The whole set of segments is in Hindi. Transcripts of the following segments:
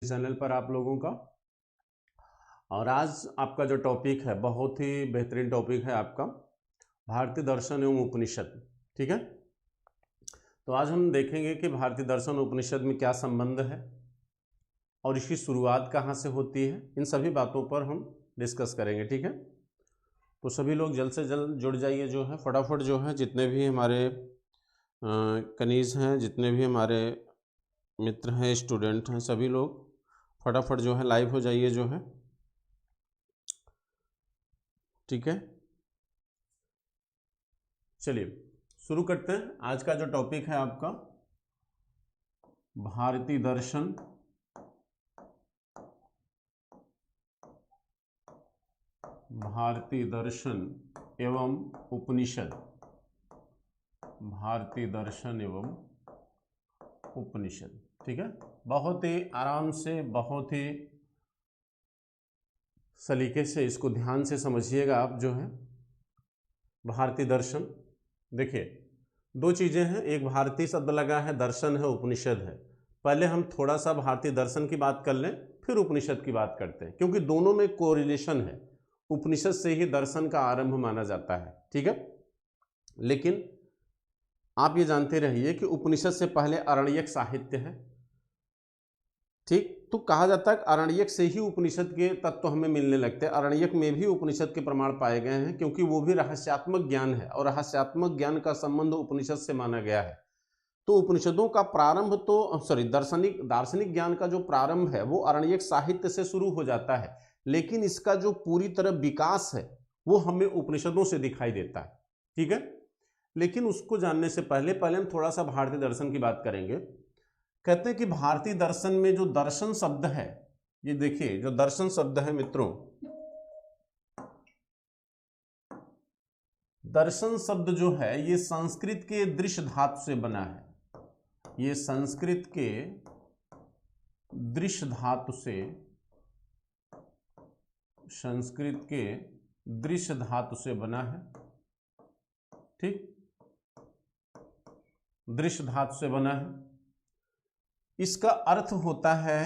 चैनल पर आप लोगों का। और आज आपका जो टॉपिक है बहुत ही बेहतरीन टॉपिक है आपका भारतीय दर्शन एवं उपनिषद। ठीक है, तो आज हम देखेंगे कि भारतीय दर्शन उपनिषद में क्या संबंध है और इसकी शुरुआत कहाँ से होती है। इन सभी बातों पर हम डिस्कस करेंगे। ठीक है, तो सभी लोग जल्द से जल्द जुड़ जाइए, जो है फटाफट जो है जितने भी हमारे कनीज हैं, जितने भी हमारे मित्र हैं, स्टूडेंट हैं, सभी लोग फटाफट जो है लाइव हो जाइए जो है। ठीक है, चलिए शुरू करते हैं। आज का जो टॉपिक है आपका भारतीय दर्शन एवं उपनिषद। भारतीय दर्शन एवं उपनिषद। ठीक है, बहुत ही आराम से, बहुत ही सलीके से इसको ध्यान से समझिएगा आप जो है। भारतीय दर्शन, देखिए दो चीजें हैं, एक भारतीय शब्द लगा है, दर्शन है, उपनिषद है। पहले हम थोड़ा सा भारतीय दर्शन की बात कर लें, फिर उपनिषद की बात करते हैं, क्योंकि दोनों में कोरिलेशन है। उपनिषद से ही दर्शन का आरंभ माना जाता है। ठीक है, लेकिन आप ये जानते रहिए कि उपनिषद से पहले आरण्यक साहित्य है। ठीक, तो कहा जाता है कि आरण्यक से ही उपनिषद के तत्व हमें मिलने लगते हैं। आरण्यक में भी उपनिषद के प्रमाण पाए गए हैं, क्योंकि वो भी रहस्यात्मक ज्ञान है और रहस्यात्मक ज्ञान का संबंध उपनिषद से माना गया है। तो उपनिषदों का प्रारंभ तो दार्शनिक ज्ञान का जो प्रारंभ है वो आरण्यक साहित्य से शुरू हो जाता है, लेकिन इसका जो पूरी तरह विकास है वो हमें उपनिषदों से दिखाई देता है। ठीक है, लेकिन उसको जानने से पहले हम थोड़ा सा भारतीय दर्शन की बात करेंगे। कहते हैं कि भारतीय दर्शन में जो दर्शन शब्द है, ये देखिए जो दर्शन शब्द है मित्रों, दर्शन शब्द जो है ये संस्कृत के दृश्य धातु से बना है। ये संस्कृत के दृश्य धातु से, संस्कृत के दृश्य धातु से बना है। ठीक, दृश्य धातु से बना है। इसका अर्थ होता है,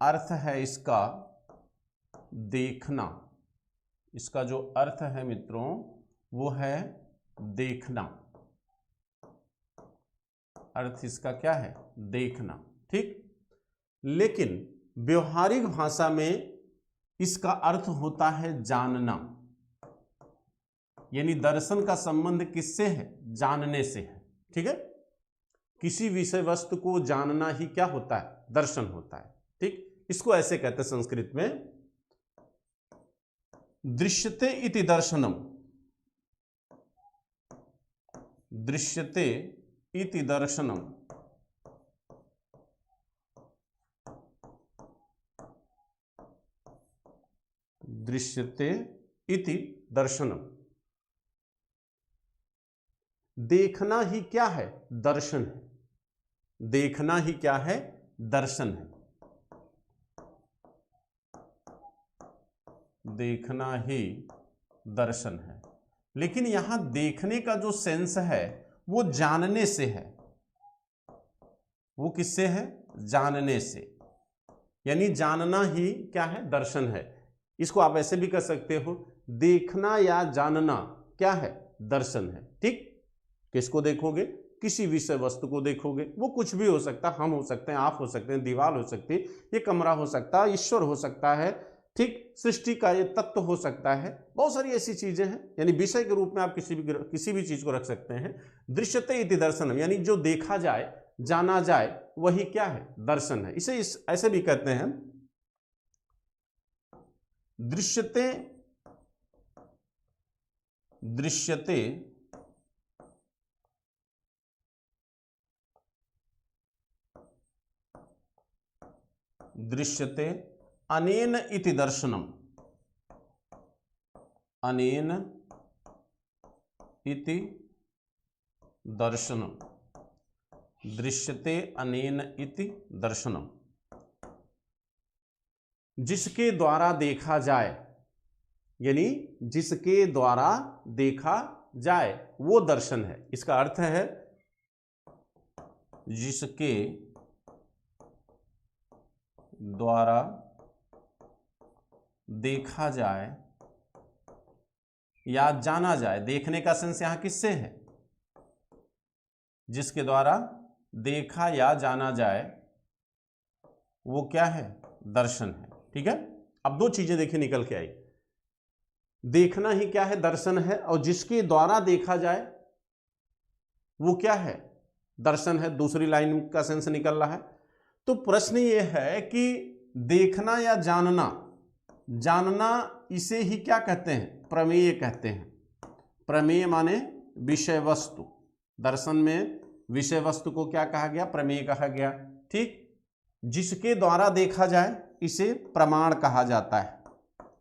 अर्थ है इसका देखना। इसका जो अर्थ है मित्रों वो है देखना। अर्थ इसका क्या है? देखना। ठीक, लेकिन व्यवहारिक भाषा में इसका अर्थ होता है जानना। यानी दर्शन का संबंध किससे है? जानने से है। ठीक है, किसी विषय वस्तु को जानना ही क्या होता है? दर्शन होता है। ठीक, इसको ऐसे कहते हैं संस्कृत में दृश्यते इति दर्शनम। दृश्यते इति दर्शनम। दृश्यते इति दर्शनम। देखना ही क्या है? दर्शन है। देखना ही क्या है? दर्शन है। देखना ही दर्शन है। लेकिन यहां देखने का जो सेंस है वो जानने से है। वो किससे है? जानने से। यानी जानना ही क्या है? दर्शन है। इसको आप ऐसे भी कर सकते हो, देखना या जानना क्या है? दर्शन है। ठीक, किसको देखोगे? किसी विषय वस्तु को देखोगे। वो कुछ भी हो सकता है, हम हो सकते हैं, आप हो सकते हैं, दीवार हो सकती है, ये कमरा हो सकता है, ईश्वर हो सकता है, ठीक, सृष्टि का ये तत्व हो सकता है, बहुत सारी ऐसी चीजें हैं। यानी विषय के रूप में आप किसी भी चीज को रख सकते हैं। दृश्यते इति दर्शनम, यानी जो देखा जाए, जाना जाए, वही क्या है? दर्शन है। इसे ऐसे भी कहते हैं दृश्यते, दृश्यते दृश्यते अनेन इति दर्शनम। अनेन इति दर्शनम। दृश्यते अनेन इति दर्शनम। जिसके द्वारा देखा जाए, यानी जिसके द्वारा देखा जाए वो दर्शन है। इसका अर्थ है जिसके द्वारा देखा जाए या जाना जाए, देखने का सेंस यहां किससे है, जिसके द्वारा देखा या जाना जाए वो क्या है, दर्शन है। ठीक है, अब दो चीजें देखिए निकल के आई, देखना ही क्या है, दर्शन है, और जिसके द्वारा देखा जाए वो क्या है, दर्शन है। दूसरी लाइन का सेंस निकल रहा है। तो प्रश्न ये है कि देखना या जानना, जानना इसे ही क्या कहते हैं, प्रमेय कहते हैं। प्रमेय माने विषय वस्तु, दर्शन में विषय वस्तु को क्या कहा गया, प्रमेय कहा गया। ठीक, जिसके द्वारा देखा जाए इसे प्रमाण कहा जाता है।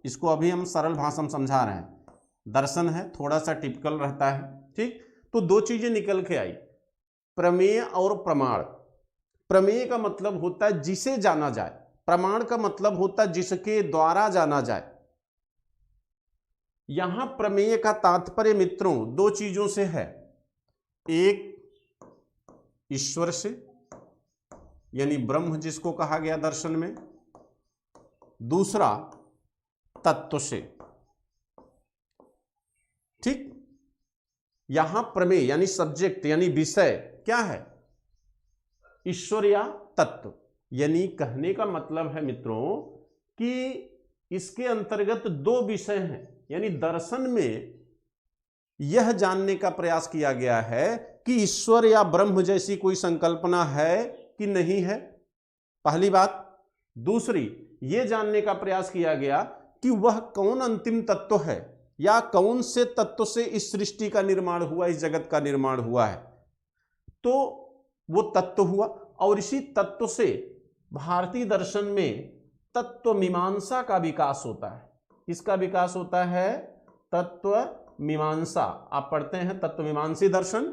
इसको अभी हम सरल भाषा में समझा रहे हैं, दर्शन है थोड़ा सा टिपिकल रहता है। ठीक, तो दो चीजें निकल के आई, प्रमेय और प्रमाण। प्रमेय का मतलब होता है जिसे जाना जाए, प्रमाण का मतलब होता है जिसके द्वारा जाना जाए। यहां प्रमेय का तात्पर्य मित्रों दो चीजों से है, एक ईश्वर से यानी ब्रह्म जिसको कहा गया दर्शन में, दूसरा तत्व से। ठीक, यहां प्रमेय यानी सब्जेक्ट यानी विषय क्या है, ईश्वर या तत्व। यानी कहने का मतलब है मित्रों कि इसके अंतर्गत दो विषय हैं, यानी दर्शन में यह जानने का प्रयास किया गया है कि ईश्वर या ब्रह्म जैसी कोई संकल्पना है कि नहीं है, पहली बात। दूसरी, यह जानने का प्रयास किया गया कि वह कौन अंतिम तत्व है या कौन से तत्व से इस सृष्टि का निर्माण हुआ, इस जगत का निर्माण हुआ है। तो वो तत्व हुआ, और इसी तत्व से भारतीय दर्शन में तत्व मीमांसा का विकास होता है। इसका विकास होता है तत्व मीमांसा। आप पढ़ते हैं तत्व मीमांसी दर्शन,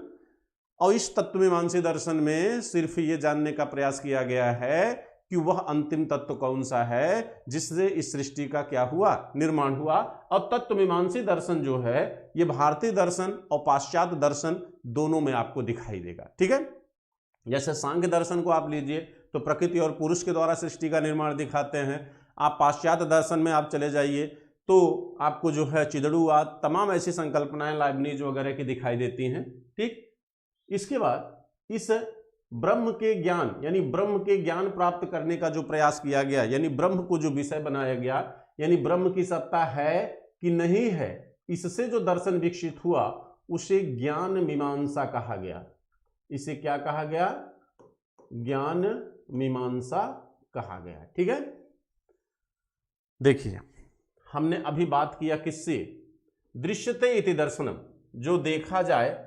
और इस तत्व मीमांसी दर्शन में सिर्फ ये जानने का प्रयास किया गया है कि वह अंतिम तत्व कौन सा है जिससे इस सृष्टि का क्या हुआ, निर्माण हुआ। और तत्व मीमांसी दर्शन जो है ये भारतीय दर्शन और पाश्चात्य दर्शन दोनों में आपको दिखाई देगा। ठीक है, जैसे सांख्य दर्शन को आप लीजिए तो प्रकृति और पुरुष के द्वारा सृष्टि का निर्माण दिखाते हैं। आप पाश्चात्य दर्शन में आप चले जाइए तो आपको जो है चिदड़ुवाद, तमाम ऐसी संकल्पनाएं लाइबनिज वगैरह की दिखाई देती हैं। ठीक, इसके बाद इस ब्रह्म के ज्ञान यानी ब्रह्म के ज्ञान प्राप्त करने का जो प्रयास किया गया, यानी ब्रह्म को जो विषय बनाया गया, यानी ब्रह्म की सत्ता है कि नहीं है, इससे जो दर्शन विकसित हुआ उसे ज्ञान मीमांसा कहा गया। इसे क्या कहा गया, ज्ञान मीमांसा कहा गया। ठीक है, देखिए हमने अभी बात किया किससे, दृश्यते इति दर्शनम, जो देखा जाए,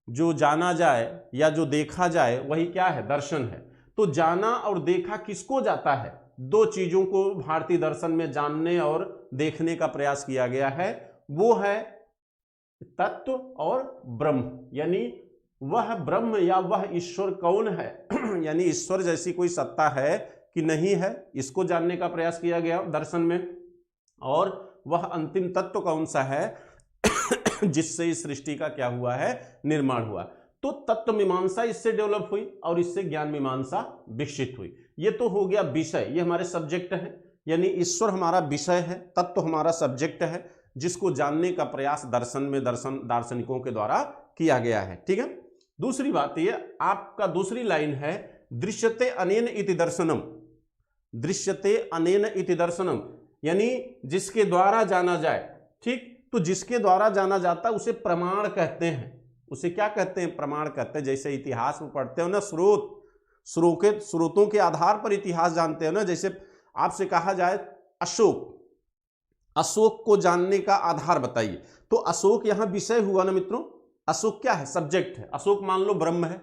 जो जाना जाए या जो देखा जाए वही क्या है, दर्शन है। तो जाना और देखा किसको जाता है, दो चीजों को भारतीय दर्शन में जानने और देखने का प्रयास किया गया है, वो है तत्व और ब्रह्म। यानी वह ब्रह्म या वह ईश्वर कौन है यानी ईश्वर जैसी कोई सत्ता है कि नहीं है, इसको जानने का प्रयास किया गया दर्शन में। और वह अंतिम तत्व कौन सा है जिससे इस सृष्टि का क्या हुआ है, निर्माण हुआ। तो तत्व मीमांसा इससे डेवलप हुई और इससे ज्ञान मीमांसा विकसित हुई। ये तो हो गया विषय, ये हमारे सब्जेक्ट है, यानी ईश्वर हमारा विषय है, तत्व हमारा सब्जेक्ट है, जिसको जानने का प्रयास दर्शन में दार्शनिकों के द्वारा किया गया है। ठीक है, दूसरी बात ये आपका दूसरी लाइन है, दृश्यते अनेन इति दर्शनम। दृश्यते अनेन इति दर्शनम यानी जिसके द्वारा जाना जाए। ठीक, तो जिसके द्वारा जाना जाता है उसे प्रमाण कहते हैं। उसे क्या कहते हैं, प्रमाण कहते हैं। जैसे इतिहास में पढ़ते हो ना, स्रोतों के आधार पर इतिहास जानते हो ना। जैसे आपसे कहा जाए अशोक को जानने का आधार बताइए, तो अशोक यहां विषय हुआ ना मित्रों। अशोक क्या है, सब्जेक्ट है। अशोक मान लो ब्रह्म है,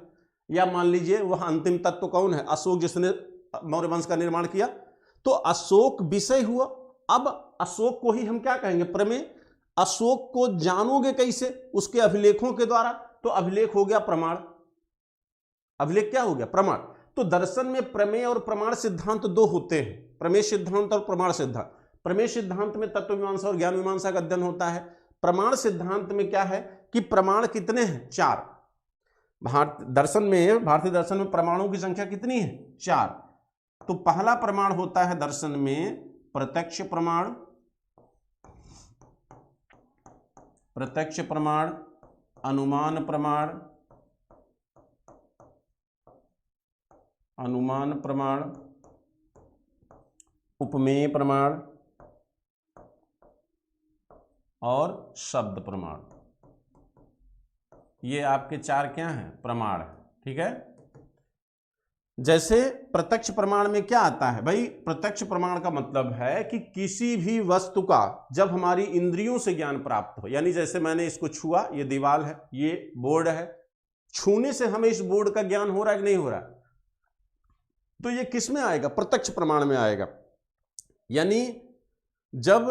या मान लीजिए वह अंतिम तत्व कौन है, अशोक जिसने मौर्य वंश का निर्माण किया। तो अशोक विषय हुआ। अब अशोक को ही हम क्या कहेंगे, प्रमेय। अशोक को जानोगे कैसे, उसके अभिलेखों के द्वारा, तो अभिलेख हो गया प्रमाण। अभिलेख क्या हो गया, प्रमाण। तो दर्शन में प्रमेय और प्रमाण सिद्धांत दो होते हैं, प्रमेय सिद्धांत और प्रमाण सिद्धांत। प्रमेय सिद्धांत में तत्व मीमांसा और ज्ञान मीमांसा का अध्ययन होता है। प्रमाण सिद्धांत में क्या है कि प्रमाण कितने हैं, चार। भारतीय दर्शन में प्रमाणों की संख्या कितनी है, चार। तो पहला प्रमाण होता है दर्शन में प्रत्यक्ष प्रमाण, प्रत्यक्ष प्रमाण, अनुमान प्रमाण, अनुमान प्रमाण, उपमेय प्रमाण और शब्द प्रमाण। ये आपके चार क्या हैं? प्रमाण है। ठीक है। जैसे प्रत्यक्ष प्रमाण में क्या आता है भाई? प्रत्यक्ष प्रमाण का मतलब है कि किसी भी वस्तु का जब हमारी इंद्रियों से ज्ञान प्राप्त हो, यानी जैसे मैंने इसको छुआ, ये दीवार है, ये बोर्ड है, छूने से हमें इस बोर्ड का ज्ञान हो रहा है कि नहीं हो रहा? तो ये किस में आएगा? प्रत्यक्ष प्रमाण में आएगा। यानी जब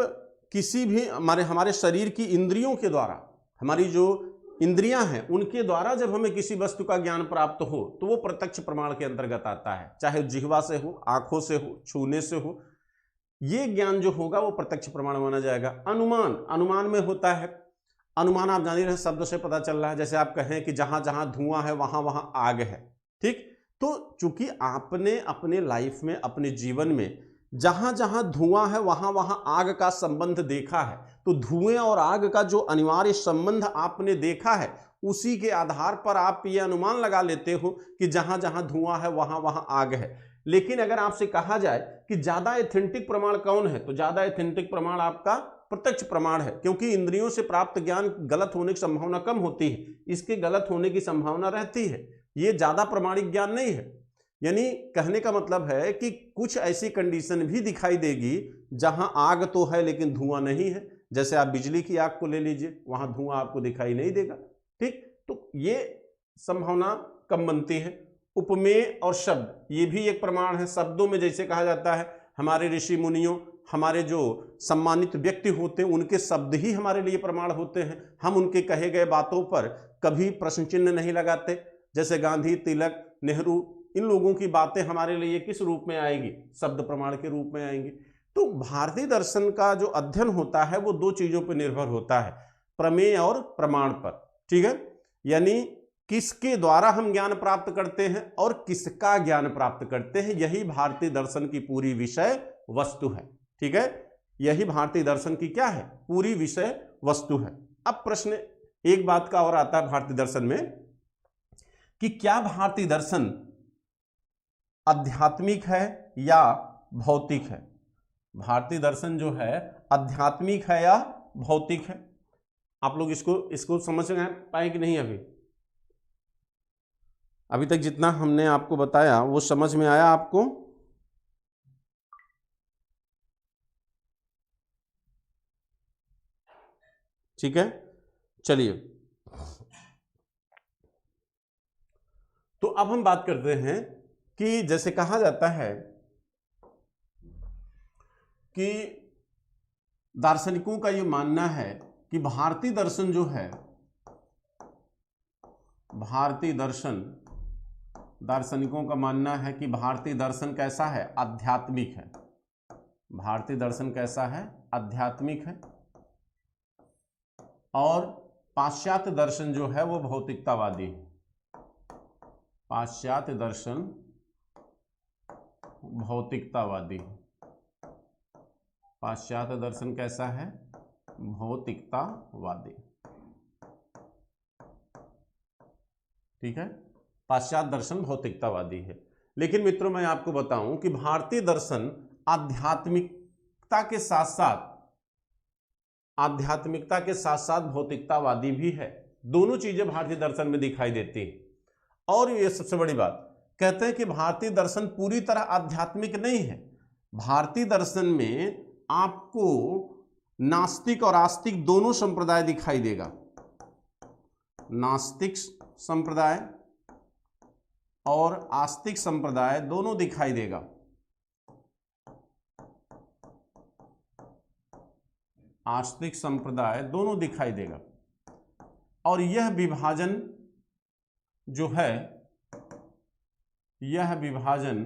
किसी भी हमारे शरीर की इंद्रियों के द्वारा, हमारी जो इंद्रियां हैं उनके द्वारा जब हमें किसी वस्तु का ज्ञान प्राप्त हो तो वो प्रत्यक्ष प्रमाण के अंतर्गत आता है। चाहे जिह्वा से हो, आंखों से हो, छूने से हो, ये ज्ञान जो होगा वो प्रत्यक्ष प्रमाण माना जाएगा। अनुमान, अनुमान में होता है, अनुमान आप जान ही रहे, शब्द से पता चल रहा है। जैसे आप कहें कि जहां जहां धुआं है वहां वहां आग है। ठीक, तो चूंकि आपने अपने लाइफ में, अपने जीवन में जहां जहां धुआं है वहां वहां आग का संबंध देखा है, तो धुएं और आग का जो अनिवार्य संबंध आपने देखा है, उसी के आधार पर आप ये अनुमान लगा लेते हो कि जहां जहां धुआं है वहां वहां आग है। लेकिन अगर आपसे कहा जाए कि ज्यादा एथेंटिक प्रमाण कौन है, तो ज्यादा एथेंटिक प्रमाण आपका प्रत्यक्ष प्रमाण है, क्योंकि इंद्रियों से प्राप्त ज्ञान गलत होने की संभावना कम होती है, इसके गलत होने की संभावना रहती है। ये ज्यादा प्रमाणिक ज्ञान नहीं है। यानी कहने का मतलब है कि कुछ ऐसी कंडीशन भी दिखाई देगी जहां आग तो है लेकिन धुआं नहीं है। जैसे आप बिजली की आग को ले लीजिए, वहां धुआं आपको दिखाई नहीं देगा। ठीक, तो ये संभावना कम बनती है। उपमेय और शब्द, ये भी एक प्रमाण है। शब्दों में जैसे कहा जाता है, हमारे ऋषि मुनियों, हमारे जो सम्मानित व्यक्ति होते हैं, उनके शब्द ही हमारे लिए प्रमाण होते हैं। हम उनके कहे गए बातों पर कभी प्रश्न चिन्ह नहीं लगाते। जैसे गांधी, तिलक, नेहरू, इन लोगों की बातें हमारे लिए किस रूप में आएगी? शब्द प्रमाण के रूप में आएंगी। तो भारतीय दर्शन का जो अध्ययन होता है वो दो चीजों पर निर्भर होता है, प्रमेय और प्रमाण पर। ठीक है, यानी किसके द्वारा हम ज्ञान प्राप्त करते हैं और किसका ज्ञान प्राप्त करते हैं, यही भारतीय दर्शन की पूरी विषय वस्तु है। ठीक है, यही भारतीय दर्शन की क्या है? पूरी विषय वस्तु है। अब प्रश्न एक बात का और आता है भारतीय दर्शन में कि क्या भारतीय दर्शन आध्यात्मिक है या भौतिक है? भारतीय दर्शन जो है आध्यात्मिक है या भौतिक है? आप लोग इसको समझ पाए कि नहीं? अभी तक जितना हमने आपको बताया वो समझ में आया आपको? ठीक है, चलिए तो अब हम बात करते हैं कि जैसे कहा जाता है कि दार्शनिकों का ये मानना है कि भारतीय दर्शन जो है, भारतीय दर्शन, दार्शनिकों का मानना है कि भारतीय दर्शन कैसा है? आध्यात्मिक है। भारतीय दर्शन कैसा है? आध्यात्मिक है। और पाश्चात्य दर्शन जो है वो भौतिकतावादी है। पाश्चात्य दर्शन भौतिकतावादी है। पाश्चात्य दर्शन कैसा है? भौतिकतावादी। ठीक है, पाश्चात्य दर्शन भौतिकतावादी है। लेकिन मित्रों मैं आपको बताऊं कि भारतीय दर्शन आध्यात्मिकता के साथ साथ भौतिकतावादी भी है। दोनों चीजें भारतीय दर्शन में दिखाई देती हैं। और ये सबसे बड़ी बात, कहते हैं कि भारतीय दर्शन पूरी तरह आध्यात्मिक नहीं है। भारतीय दर्शन में आपको नास्तिक और आस्तिक दोनों संप्रदाय दिखाई देगा। नास्तिक संप्रदाय और आस्तिक संप्रदाय दोनों दिखाई देगा। आस्तिक संप्रदाय दोनों दिखाई देगा। और यह विभाजन जो है, यह विभाजन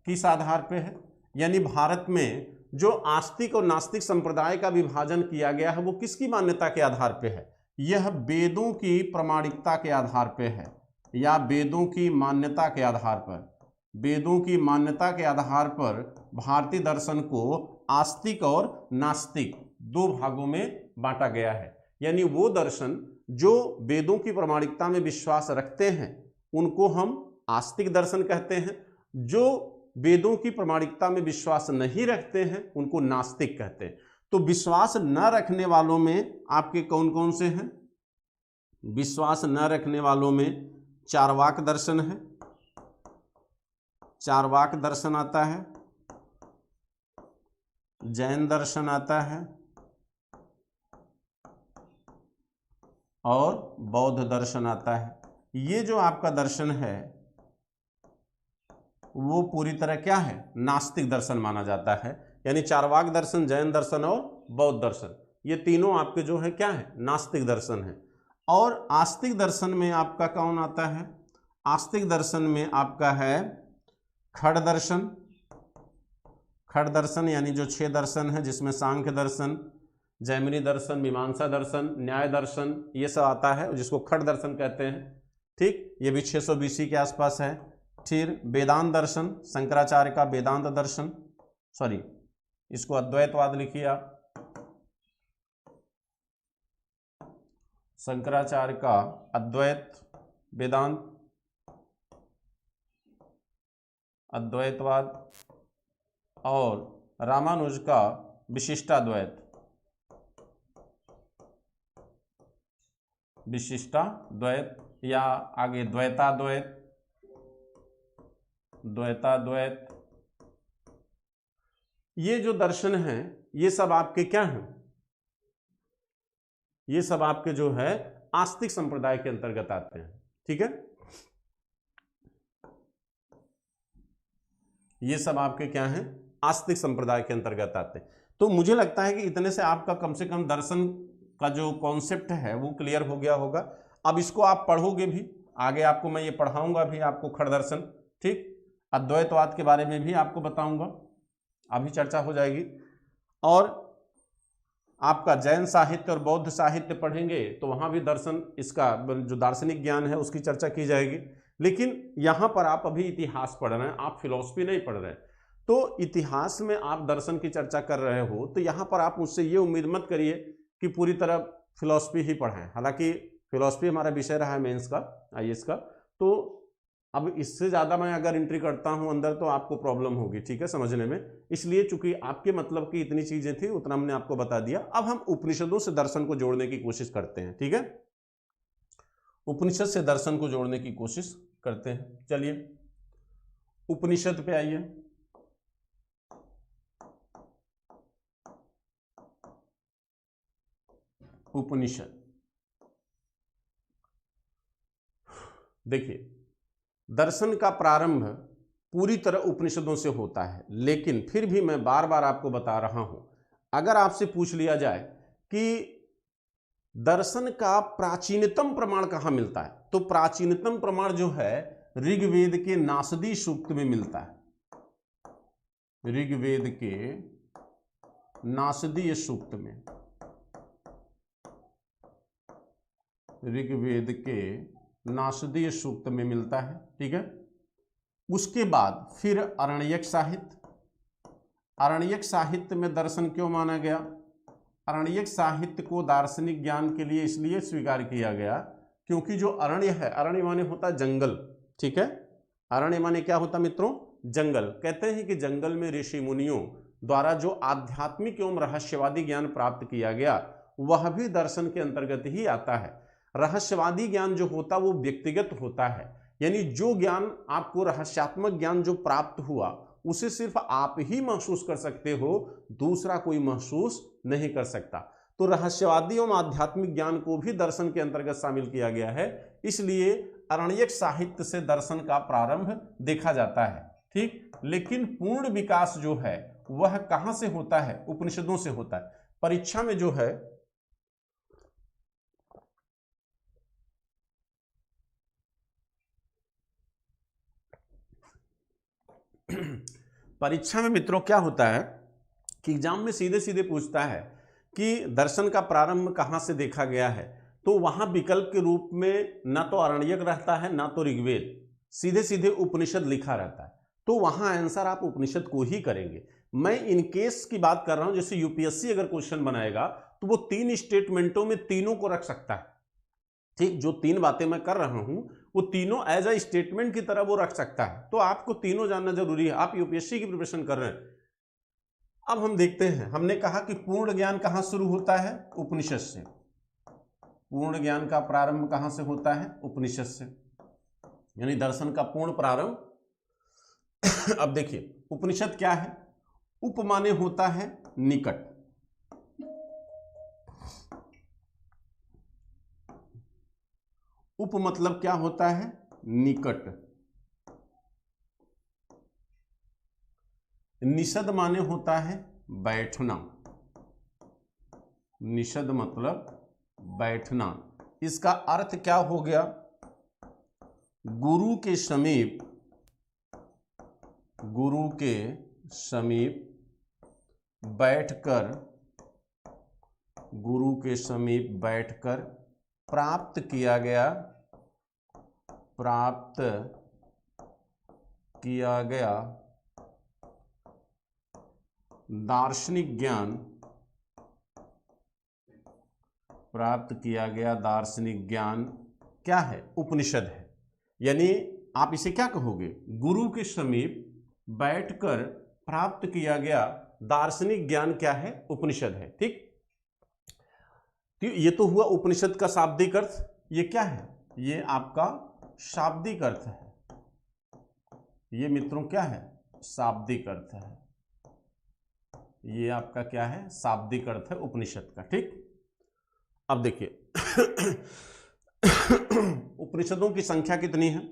किस आधार पे है? यानी भारत में जो आस्तिक और नास्तिक संप्रदाय का विभाजन किया गया है वो किसकी मान्यता के आधार पे है? यह वेदों की प्रामाणिकता के आधार पे है। या वेदों की मान्यता के आधार पर, वेदों की मान्यता के आधार पर भारतीय दर्शन को आस्तिक और नास्तिक दो भागों में बांटा गया है। यानी वो दर्शन जो वेदों की प्रामाणिकता में विश्वास रखते हैं उनको हम आस्तिक दर्शन कहते हैं, जो वेदों की प्रामाणिकता में विश्वास नहीं रखते हैं उनको नास्तिक कहते हैं। तो विश्वास न रखने वालों में आपके कौन कौन से हैं? विश्वास न रखने वालों में चार्वाक दर्शन है, चार्वाक दर्शन आता है, जैन दर्शन आता है और बौद्ध दर्शन आता है। ये जो आपका दर्शन है वो पूरी तरह क्या है? नास्तिक दर्शन माना जाता है। यानी चार्वाक दर्शन, जैन दर्शन और बौद्ध दर्शन, ये तीनों आपके जो है क्या है? नास्तिक दर्शन है। और आस्तिक दर्शन में आपका कौन आता है? आस्तिक दर्शन में आपका है खड़ दर्शन। खड़ दर्शन यानी जो 6 दर्शन है जिसमें सांख्य दर्शन, जैमिनी दर्शन, मीमांसा दर्शन, न्याय दर्शन, ये सब आता है जिसको खड़ दर्शन कहते हैं। ठीक, ये भी 600 BC के आसपास है। फिर वेदांत दर्शन, शंकराचार्य का वेदांत दर्शन, सॉरी इसको अद्वैतवाद लिखिए आप, शंकराचार्य का अद्वैत वेदांत, अद्वैतवाद, और रामानुज का विशिष्टाद्वैत, विशिष्टाद्वैत या आगे द्वैताद्वैत, द्वैताद्वैत। ये जो दर्शन हैं ये सब आपके क्या हैं? ये सब आपके जो है आस्तिक संप्रदाय के अंतर्गत आते हैं। ठीक है, ये सब आपके क्या हैं? आस्तिक संप्रदाय के अंतर्गत आते हैं। तो मुझे लगता है कि इतने से आपका कम से कम दर्शन का जो कॉन्सेप्ट है वो क्लियर हो गया होगा। अब इसको आप पढ़ोगे भी, आगे आपको मैं ये पढ़ाऊंगा भी आपको खड़ दर्शन, ठीक, अद्वैतवाद के बारे में भी आपको बताऊंगा, अभी चर्चा हो जाएगी। और आपका जैन साहित्य और बौद्ध साहित्य पढ़ेंगे तो वहाँ भी दर्शन, इसका जो दार्शनिक ज्ञान है उसकी चर्चा की जाएगी। लेकिन यहाँ पर आप अभी इतिहास पढ़ रहे हैं, आप फिलॉसफी नहीं पढ़ रहे हैं। तो इतिहास में आप दर्शन की चर्चा कर रहे हो तो यहाँ पर आप मुझसे ये उम्मीद मत करिए कि पूरी तरह फिलॉसफी ही पढ़ें। हालांकि फिलॉसफी हमारा विषय रहा है मेंस का, IAS का। तो अब इससे ज़्यादा मैं अगर एंट्री करता हूँ अंदर तो आपको प्रॉब्लम होगी, ठीक है, समझने में। इसलिए चूंकि आपके मतलब की इतनी चीज़ें थी उतना हमने आपको बता दिया। अब हम उपनिषदों से दर्शन को जोड़ने की कोशिश करते हैं। ठीक है, उपनिषद से दर्शन को जोड़ने की कोशिश करते हैं। चलिए उपनिषद पे आइए। उपनिषद देखिए, दर्शन का प्रारंभ पूरी तरह उपनिषदों से होता है। लेकिन फिर भी मैं बार बार आपको बता रहा हूं, अगर आपसे पूछ लिया जाए कि दर्शन का प्राचीनतम प्रमाण कहां मिलता है, तो प्राचीनतम प्रमाण जो है ऋग्वेद के नासदी सूक्त में मिलता है। ऋग्वेद के नासदीय सूक्त में, ऋग्वेद के नासदीय सूक्त में मिलता है। ठीक है, उसके बाद फिर आरण्यक साहित्य। आरण्यक साहित्य में दर्शन क्यों माना गया? आरण्यक साहित्य को दार्शनिक ज्ञान के लिए इसलिए स्वीकार किया गया क्योंकि जो अरण्य है, अरण्य माने होता जंगल, ठीक है, अरण्य माने क्या होता मित्रों? जंगल। कहते हैं कि जंगल में ऋषि मुनियों द्वारा जो आध्यात्मिक एवं रहस्यवादी ज्ञान प्राप्त किया गया वह भी दर्शन के अंतर्गत ही आता है। रहस्यवादी ज्ञान जो होता वो व्यक्तिगत होता है, यानी जो ज्ञान आपको रहस्यात्मक ज्ञान जो प्राप्त हुआ उसे सिर्फ आप ही महसूस कर सकते हो, दूसरा कोई महसूस नहीं कर सकता। तो रहस्यवादी एवं आध्यात्मिक ज्ञान को भी दर्शन के अंतर्गत शामिल किया गया है। इसलिए आरण्यक साहित्य से दर्शन का प्रारंभ देखा जाता है। ठीक, लेकिन पूर्ण विकास जो है वह कहां से होता है? उपनिषदों से होता है। परीक्षा में जो है परीक्षा में मित्रों क्या होता है कि एग्जाम में सीधे सीधे पूछता है कि दर्शन का प्रारंभ कहां से देखा गया है। तो वहां विकल्प के रूप में ना तो आरण्यक रहता है ना तो ऋग्वेद, सीधे सीधे उपनिषद लिखा रहता है, तो वहां आंसर आप उपनिषद को ही करेंगे। मैं इन केस की बात कर रहा हूं, जैसे यूपीएससी अगर क्वेश्चन बनाएगा तो वो 3 स्टेटमेंटों में तीनों को रख सकता है। ठीक, जो 3 बातें मैं कर रहा हूं वो तीनों एज अ स्टेटमेंट की तरह वो रख सकता है, तो आपको तीनों जानना जरूरी है। आप यूपीएससी की प्रिपरेशन कर रहे हैं। अब हम देखते हैं, हमने कहा कि पूर्ण ज्ञान कहां शुरू होता है? उपनिषद से। पूर्ण ज्ञान का प्रारंभ कहां से होता है? उपनिषद से, यानी दर्शन का पूर्ण प्रारंभ। अब देखिए उपनिषद क्या है? उप माने होता है निकट, उप मतलब क्या होता है? निकट। निषद माने होता है बैठना, निषद मतलब बैठना। इसका अर्थ क्या हो गया? गुरु के समीप, गुरु के समीप बैठकर, गुरु के समीप बैठकर प्राप्त किया गया, प्राप्त किया गया दार्शनिक ज्ञान, प्राप्त किया गया दार्शनिक ज्ञान क्या है? उपनिषद है। यानी आप इसे क्या कहोगे? गुरु के समीप बैठकर प्राप्त किया गया दार्शनिक ज्ञान क्या है? उपनिषद है। ठीक, तो ये तो हुआ उपनिषद का शाब्दिक अर्थ। ये क्या है? ये आपका शाब्दिक अर्थ है। ये मित्रों क्या है? शाब्दिक अर्थ है। ये आपका क्या है? शाब्दिक अर्थ है उपनिषद का। ठीक, अब देखिए उपनिषदों की संख्या कितनी है?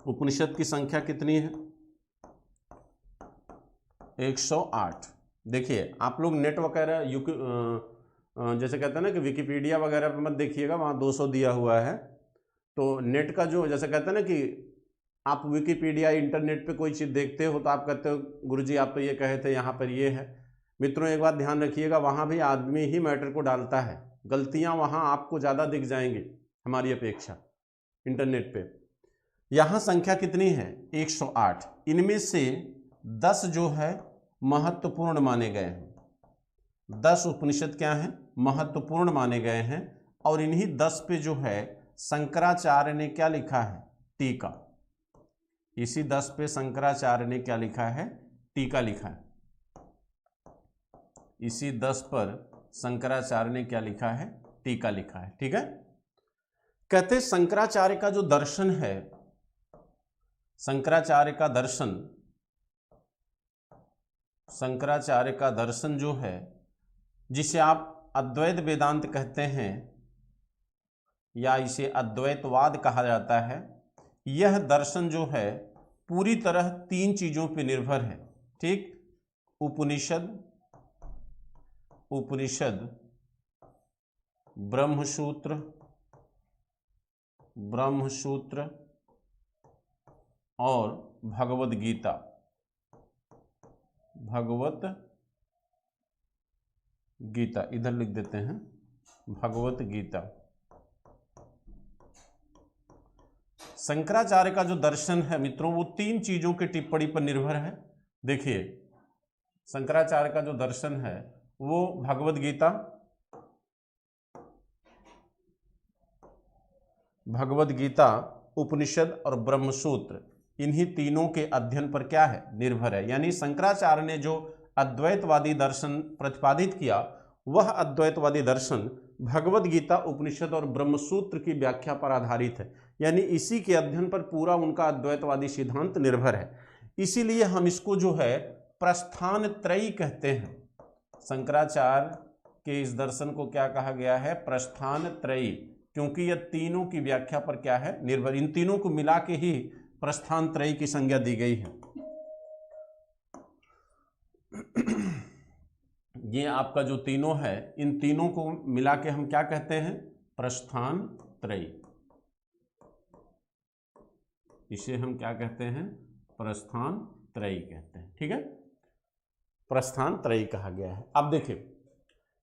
उपनिषद की संख्या कितनी है? 108। देखिए आप लोग नेट वगैरह जैसे कहते हैं ना कि विकिपीडिया वगैरह पे मत देखिएगा, वहाँ 200 दिया हुआ है। तो नेट का जो जैसे कहते हैं ना कि आप विकिपीडिया इंटरनेट पे कोई चीज़ देखते हो तो आप कहते हो गुरुजी आप तो ये कहे थे, यहाँ पर ये है। मित्रों एक बात ध्यान रखिएगा, वहाँ भी आदमी ही मैटर को डालता है, गलतियाँ वहाँ आपको ज़्यादा दिख जाएंगी हमारी अपेक्षा इंटरनेट पे। यहाँ संख्या कितनी है? 108। इनमें से 10 जो है महत्वपूर्ण माने गए हैं। 10 उपनिषद क्या हैं? महत्वपूर्ण माने गए हैं। और इन्हीं 10 पे जो है शंकराचार्य ने क्या लिखा है? टीका। इसी 10 पे शंकराचार्य ने क्या लिखा है? टीका लिखा है। इसी 10 पर शंकराचार्य ने क्या लिखा है? टीका लिखा है। ठीक है, कहते शंकराचार्य का जो दर्शन है, शंकराचार्य का दर्शन, शंकराचार्य का दर्शन जो है, जिसे आप अद्वैत वेदांत कहते हैं या इसे अद्वैतवाद कहा जाता है, यह दर्शन जो है पूरी तरह 3 चीजों पर निर्भर है। ठीक, उपनिषद, उपनिषद, ब्रह्मसूत्र, ब्रह्मसूत्र और भगवद गीता, भगवत गीता। इधर लिख देते हैं भगवत गीता। शंकराचार्य का जो दर्शन है मित्रों वो 3 चीजों की टिप्पणी पर निर्भर है। देखिए शंकराचार्य का जो दर्शन है वो भगवद गीता, भगवद गीता, उपनिषद और ब्रह्मसूत्र, इन्हीं तीनों के अध्ययन पर क्या है? निर्भर है। यानी शंकराचार्य ने जो अद्वैतवादी दर्शन प्रतिपादित किया वह अद्वैतवादी दर्शन भगवद गीता, उपनिषद और ब्रह्मसूत्र की व्याख्या पर आधारित है। यानी इसी के अध्ययन पर पूरा उनका अद्वैतवादी सिद्धांत निर्भर है। इसीलिए हम इसको जो है प्रस्थान त्रयी कहते हैं। शंकराचार्य के इस दर्शन को क्या कहा गया है? प्रस्थान त्रयी, क्योंकि यह तीनों की व्याख्या पर क्या है? निर्भर। इन तीनों को मिला के ही प्रस्थान त्रयी की संज्ञा दी गई है। ये आपका जो तीनों है, इन तीनों को मिला के हम क्या कहते हैं? प्रस्थान त्रयी। इसे हम क्या कहते हैं? प्रस्थान त्रयी कहते हैं। ठीक है, प्रस्थान त्रयी कहा गया है। अब देखिए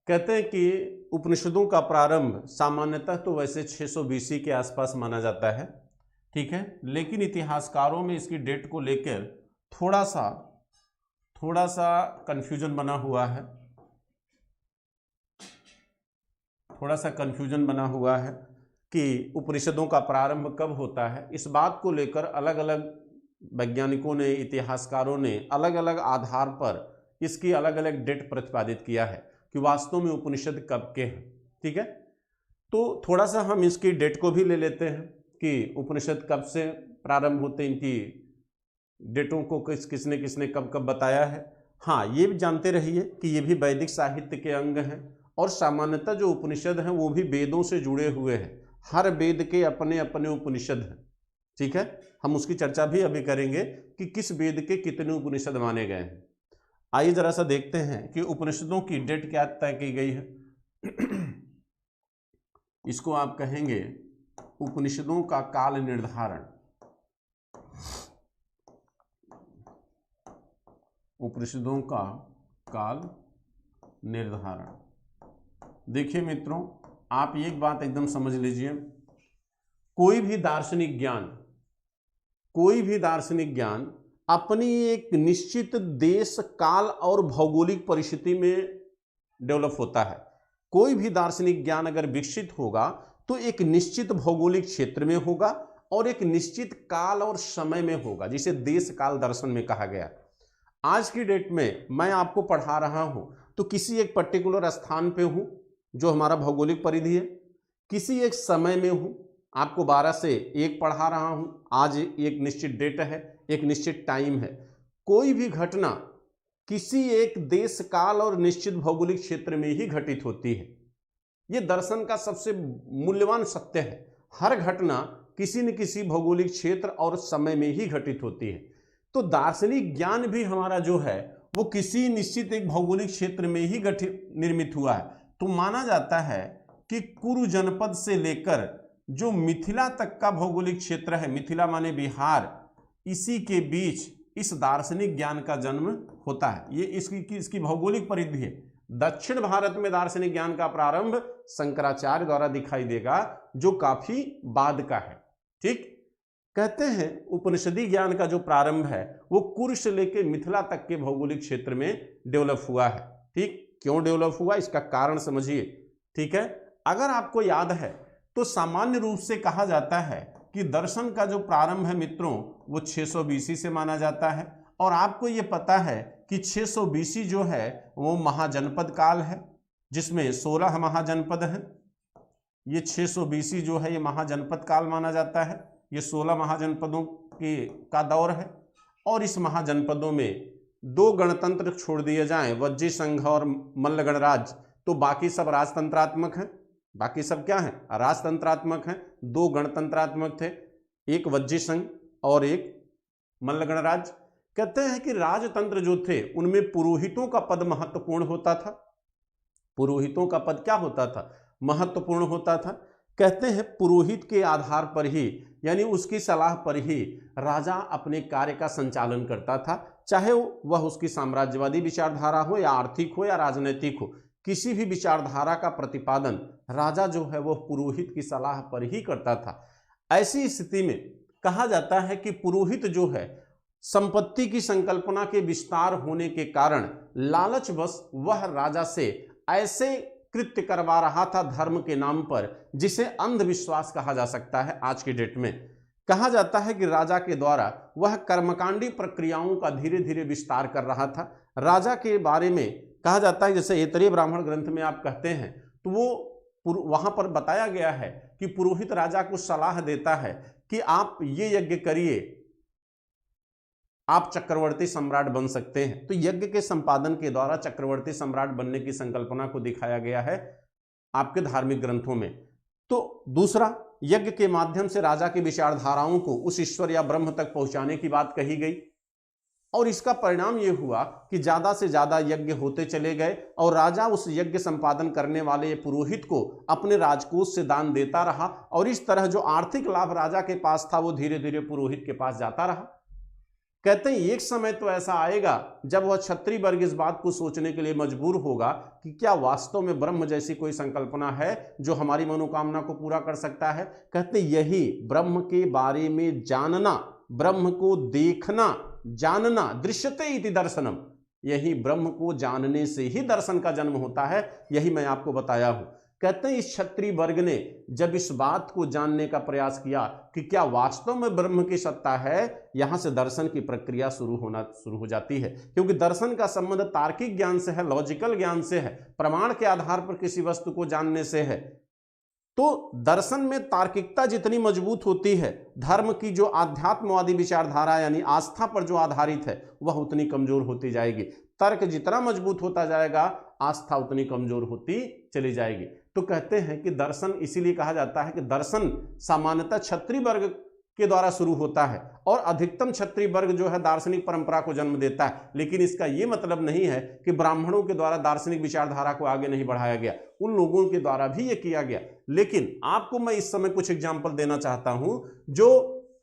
कहते हैं कि उपनिषदों का प्रारंभ सामान्यतः तो वैसे 600 BC के आसपास माना जाता है, ठीक है, लेकिन इतिहासकारों में इसकी डेट को लेकर थोड़ा सा कंफ्यूजन बना हुआ है कि उपनिषदों का प्रारंभ कब होता है। इस बात को लेकर अलग अलग वैज्ञानिकों ने, इतिहासकारों ने अलग अलग आधार पर इसकी अलग अलग डेट प्रतिपादित किया है कि वास्तव में उपनिषद कब के हैं, ठीक है। तो थोड़ा सा हम इसकी डेट को भी ले लेते हैं कि उपनिषद कब से प्रारंभ होते हैं, इनकी डेटों को किसने किसने कब कब बताया है। हाँ, ये भी जानते रहिए कि ये भी वैदिक साहित्य के अंग हैं और सामान्यतः जो उपनिषद हैं वो भी वेदों से जुड़े हुए हैं। हर वेद के अपने अपने उपनिषद हैं, ठीक है। हम उसकी चर्चा भी अभी करेंगे कि किस वेद के कितने उपनिषद माने गए हैं। आइए जरा सा देखते हैं कि उपनिषदों की डेट क्या तय की गई है। इसको आप कहेंगे उपनिषदों का काल निर्धारण। उपनिषदों का काल निर्धारण। देखिए मित्रों, आप एक बात एकदम समझ लीजिए, कोई भी दार्शनिक ज्ञान अपनी एक निश्चित देश, काल और भौगोलिक परिस्थिति में डेवलप होता है। कोई भी दार्शनिक ज्ञान अगर विकसित होगा तो एक निश्चित भौगोलिक क्षेत्र में होगा और एक निश्चित काल और समय में होगा, जिसे देश काल दर्शन में कहा गया। आज की डेट में मैं आपको पढ़ा रहा हूं तो किसी एक पर्टिकुलर स्थान पे हूं जो हमारा भौगोलिक परिधि है, किसी एक समय में हूं, आपको 12 से 1 पढ़ा रहा हूं। आज एक निश्चित डेट है, एक निश्चित टाइम है। कोई भी घटना किसी एक देश, काल और निश्चित भौगोलिक क्षेत्र में ही घटित होती है। यह दर्शन का सबसे मूल्यवान सत्य है। हर घटना किसी न किसी भौगोलिक क्षेत्र और समय में ही घटित होती है। तो दार्शनिक ज्ञान भी हमारा जो है वो किसी निश्चित एक भौगोलिक क्षेत्र में ही निर्मित हुआ है। तो माना जाता है कि कुरु जनपद से लेकर जो मिथिला तक का भौगोलिक क्षेत्र है, मिथिला माने बिहार, इसी के बीच इस दार्शनिक ज्ञान का जन्म होता है। ये इसकी भौगोलिक परिधि है। दक्षिण भारत में दार्शनिक ज्ञान का प्रारंभ शंकराचार्य द्वारा दिखाई देगा, जो काफी बाद का है, ठीक। कहते हैं उपनिषदी ज्ञान का जो प्रारंभ है वो कुरु से लेकर मिथिला तक के भौगोलिक क्षेत्र में डेवलप हुआ है, ठीक। क्यों डेवलप हुआ, इसका कारण समझिए, ठीक है। अगर आपको याद है तो सामान्य रूप से कहा जाता है कि दर्शन का जो प्रारंभ है मित्रों वो 600 BC से माना जाता है। और आपको ये पता है कि 600 BC जो है वो महाजनपद काल है, जिसमें 16 महाजनपद हैं। ये 600 BC जो है ये महाजनपद काल माना जाता है। ये 16 महाजनपदों का दौर है। और इस महाजनपदों में 2 गणतंत्र छोड़ दिए जाएं, वज्जी संघ और मल्ल गणराज्य, तो बाकी सब राजतंत्रात्मक हैं। बाकी सब क्या हैं, राजतंत्रात्मक हैं। 2 गणतंत्रात्मक थे, एक वज्जी संघ और एक मल्ल गणराज्य। कहते हैं कि राजतंत्र जो थे उनमें पुरोहितों का पद महत्वपूर्ण होता था। पुरोहितों का पद क्या होता था, महत्वपूर्ण होता था। कहते हैं पुरोहित के आधार पर ही, यानी उसकी सलाह पर ही राजा अपने कार्य का संचालन करता था, चाहे वह उसकी साम्राज्यवादी विचारधारा हो या आर्थिक हो या राजनीतिक हो। किसी भी विचारधारा का प्रतिपादन राजा जो है वह पुरोहित की सलाह पर ही करता था। ऐसी स्थिति में कहा जाता है कि पुरोहित जो है संपत्ति की संकल्पना के विस्तार होने के कारण लालचवश वह राजा से ऐसे कृत्य करवा रहा था धर्म के नाम पर, जिसे अंधविश्वास कहा जा सकता है। आज की डेट में कहा जाता है कि राजा के द्वारा वह कर्मकांडी प्रक्रियाओं का धीरे धीरे विस्तार कर रहा था। राजा के बारे में कहा जाता है, जैसे ऐतरेय ब्राह्मण ग्रंथ में आप कहते हैं तो वो वहां पर बताया गया है कि पुरोहित राजा को सलाह देता है कि आप ये यज्ञ करिए, आप चक्रवर्ती सम्राट बन सकते हैं। तो यज्ञ के संपादन के द्वारा चक्रवर्ती सम्राट बनने की संकल्पना को दिखाया गया है आपके धार्मिक ग्रंथों में। तो दूसरा, यज्ञ के माध्यम से राजा की विचारधाराओं को उस ईश्वर या ब्रह्म तक पहुंचाने की बात कही गई। और इसका परिणाम यह हुआ कि ज्यादा से ज्यादा यज्ञ होते चले गए और राजा उस यज्ञ संपादन करने वाले पुरोहित को अपने राजकोष से दान देता रहा। और इस तरह जो आर्थिक लाभ राजा के पास था वो धीरे धीरे पुरोहित के पास जाता रहा। कहते हैं एक समय तो ऐसा आएगा जब वह क्षत्रिय वर्ग इस बात को सोचने के लिए मजबूर होगा कि क्या वास्तव में ब्रह्म जैसी कोई संकल्पना है जो हमारी मनोकामना को पूरा कर सकता है। कहते हैं यही ब्रह्म के बारे में जानना, ब्रह्म को देखना, जानना, दृश्यते इति दर्शनम, यही ब्रह्म को जानने से ही दर्शन का जन्म होता है। यही मैं आपको बताया हूं। कहते हैं इस क्षत्रिय वर्ग ने जब इस बात को जानने का प्रयास किया कि क्या वास्तव में ब्रह्म की सत्ता है, यहां से दर्शन की प्रक्रिया शुरू हो जाती है। क्योंकि दर्शन का संबंध तार्किक ज्ञान से है, लॉजिकल ज्ञान से है, प्रमाण के आधार पर किसी वस्तु को जानने से है। तो दर्शन में तार्किकता जितनी मजबूत होती है, धर्म की जो आध्यात्मवादी विचारधारा यानी आस्था पर जो आधारित है वह उतनी कमजोर होती जाएगी। तर्क जितना मजबूत होता जाएगा, आस्था उतनी कमजोर होती चली जाएगी। तो कहते हैं कि दर्शन, इसीलिए कहा जाता है कि दर्शन सामान्यतः क्षत्रिय वर्ग के द्वारा शुरू होता है और अधिकतम क्षत्रिय वर्ग जो है दार्शनिक परंपरा को जन्म देता है। लेकिन इसका यह मतलब नहीं है कि ब्राह्मणों के द्वारा दार्शनिक विचारधारा को आगे नहीं बढ़ाया गया, उन लोगों के द्वारा भी यह किया गया। लेकिन आपको मैं इस समय कुछ एग्जाम्पल देना चाहता हूं जो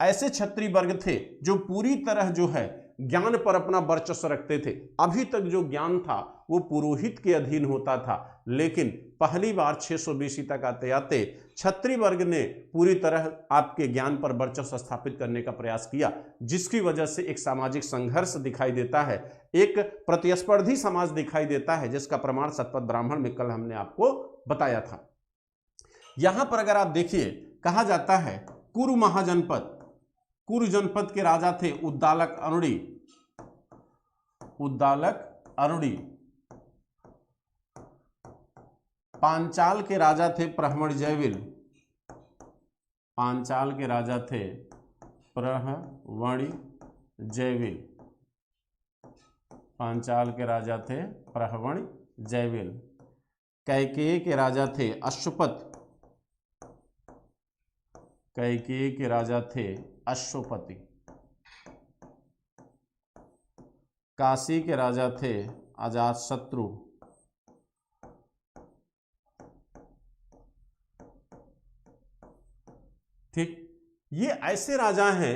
ऐसे क्षत्रिय वर्ग थे जो पूरी तरह जो है ज्ञान पर अपना वर्चस्व रखते थे। अभी तक जो ज्ञान था वो पुरोहित के अधीन होता था, लेकिन पहली बार 600 BC तक आते आते क्षत्रिय वर्ग ने पूरी तरह आपके ज्ञान पर वर्चस्व स्थापित करने का प्रयास किया, जिसकी वजह से एक सामाजिक संघर्ष दिखाई देता है, एक प्रतिस्पर्धी समाज दिखाई देता है, जिसका प्रमाण शतपथ ब्राह्मण में कल हमने आपको बताया था। यहां पर अगर आप देखिए, कहा जाता है कुरु महाजनपद, कुरु जनपद के राजा थे उद्दालक अरुणी, उद्दालक अरुणी। पांचाल के राजा थे प्रहवण जयविल, पांचाल के राजा थे प्रहवण जयविल, पांचाल के राजा थे प्रहवण जयविल। कैकेयी के राजा थे अश्वपत, कैकेयी के राजा थे अश्वपति। काशी के राजा थे अजातशत्रु, ठीक। ये ऐसे राजा हैं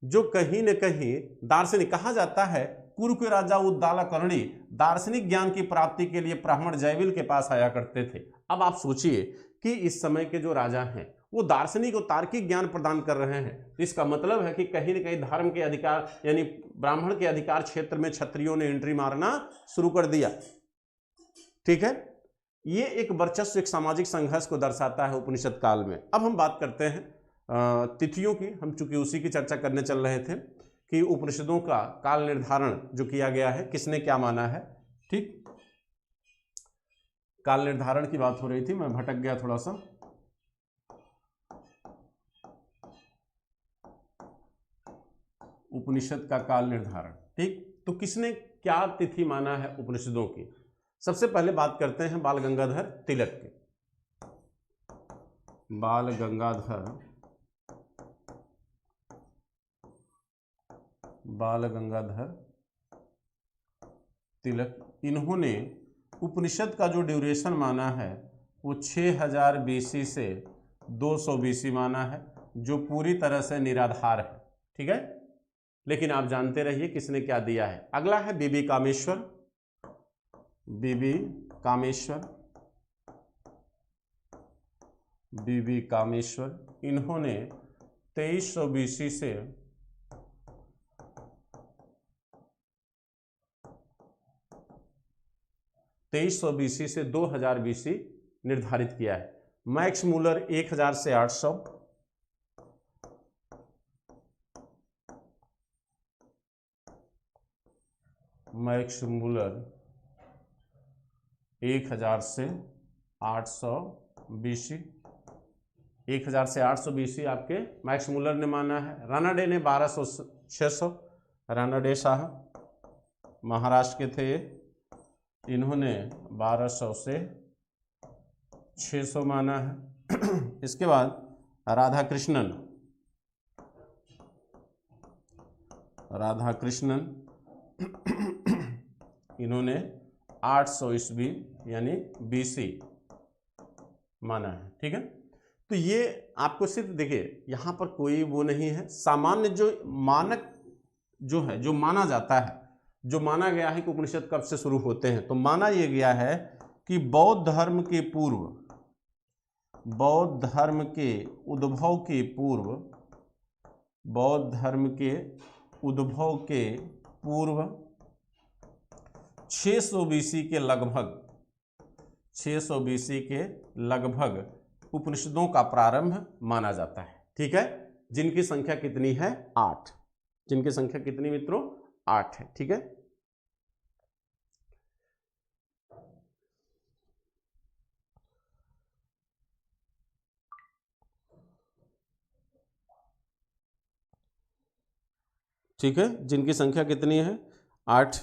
जो कहीं न कहीं दार्शनिक, कहा जाता है कुरु के राजा उद्दालक अरुणी दार्शनिक ज्ञान की प्राप्ति के लिए ब्राह्मण जयविल के पास आया करते थे। अब आप सोचिए कि इस समय के जो राजा हैं वो दार्शनिक और तार्किक ज्ञान प्रदान कर रहे हैं, तो इसका मतलब है कि कहीं न कहीं धर्म के अधिकार यानी ब्राह्मण के अधिकार क्षेत्र में क्षत्रियों ने एंट्री मारना शुरू कर दिया। ठीक है, ये एक वर्चस्व, एक सामाजिक संघर्ष को दर्शाता है उपनिषद काल में। अब हम बात करते हैं तिथियों की। हम चूंकि उसी की चर्चा करने चल रहे थे कि उपनिषदों का काल निर्धारण जो किया गया है किसने क्या माना है। ठीक, काल निर्धारण की बात हो रही थी, मैं भटक गया थोड़ा सा। उपनिषद का काल निर्धारण, ठीक, तो किसने क्या तिथि माना है उपनिषदों की। सबसे पहले बात करते हैं बाल गंगाधर तिलक की। बाल गंगाधर तिलक, इन्होंने उपनिषद का जो ड्यूरेशन माना है वो 6000 BC से 200 BC माना है, जो पूरी तरह से निराधार है। ठीक है, लेकिन आप जानते रहिए किसने क्या दिया है। अगला है बीबी कामेश्वर, बीबी कामेश्वर, बीबी कामेश्वर, इन्होंने 2300 BC से 2000 BC निर्धारित किया है। मैक्स मूलर 1000 से 800, मैक्स मूलर 1000 से 800 BC, 1000 से 800 BC आपके मैक्स मूलर ने माना है। रानाडे ने 1200 से 600, रानाडे साहब महाराष्ट्र के थे, इन्होंने 1200 से 600 माना है। इसके बाद राधाकृष्णन, राधाकृष्णन इन्होंने 800 ईस्वी यानी BC माना है। ठीक है, तो ये आपको सिर्फ देखिए, यहां पर कोई वो नहीं है, सामान्य जो मानक जो है, जो माना जाता है, जो माना गया है कि उपनिषद कब से शुरू होते हैं, तो माना यह गया है कि बौद्ध धर्म के पूर्व, बौद्ध धर्म के उद्भव के पूर्व, बौद्ध धर्म के उद्भव के पूर्व 600 बीसी के लगभग, 600 बीसी के लगभग उपनिषदों का प्रारंभ माना जाता है। ठीक है, जिनकी संख्या कितनी है? 8। जिनकी संख्या कितनी मित्रों? 8 है। ठीक है, ठीक है, जिनकी संख्या कितनी है? 8।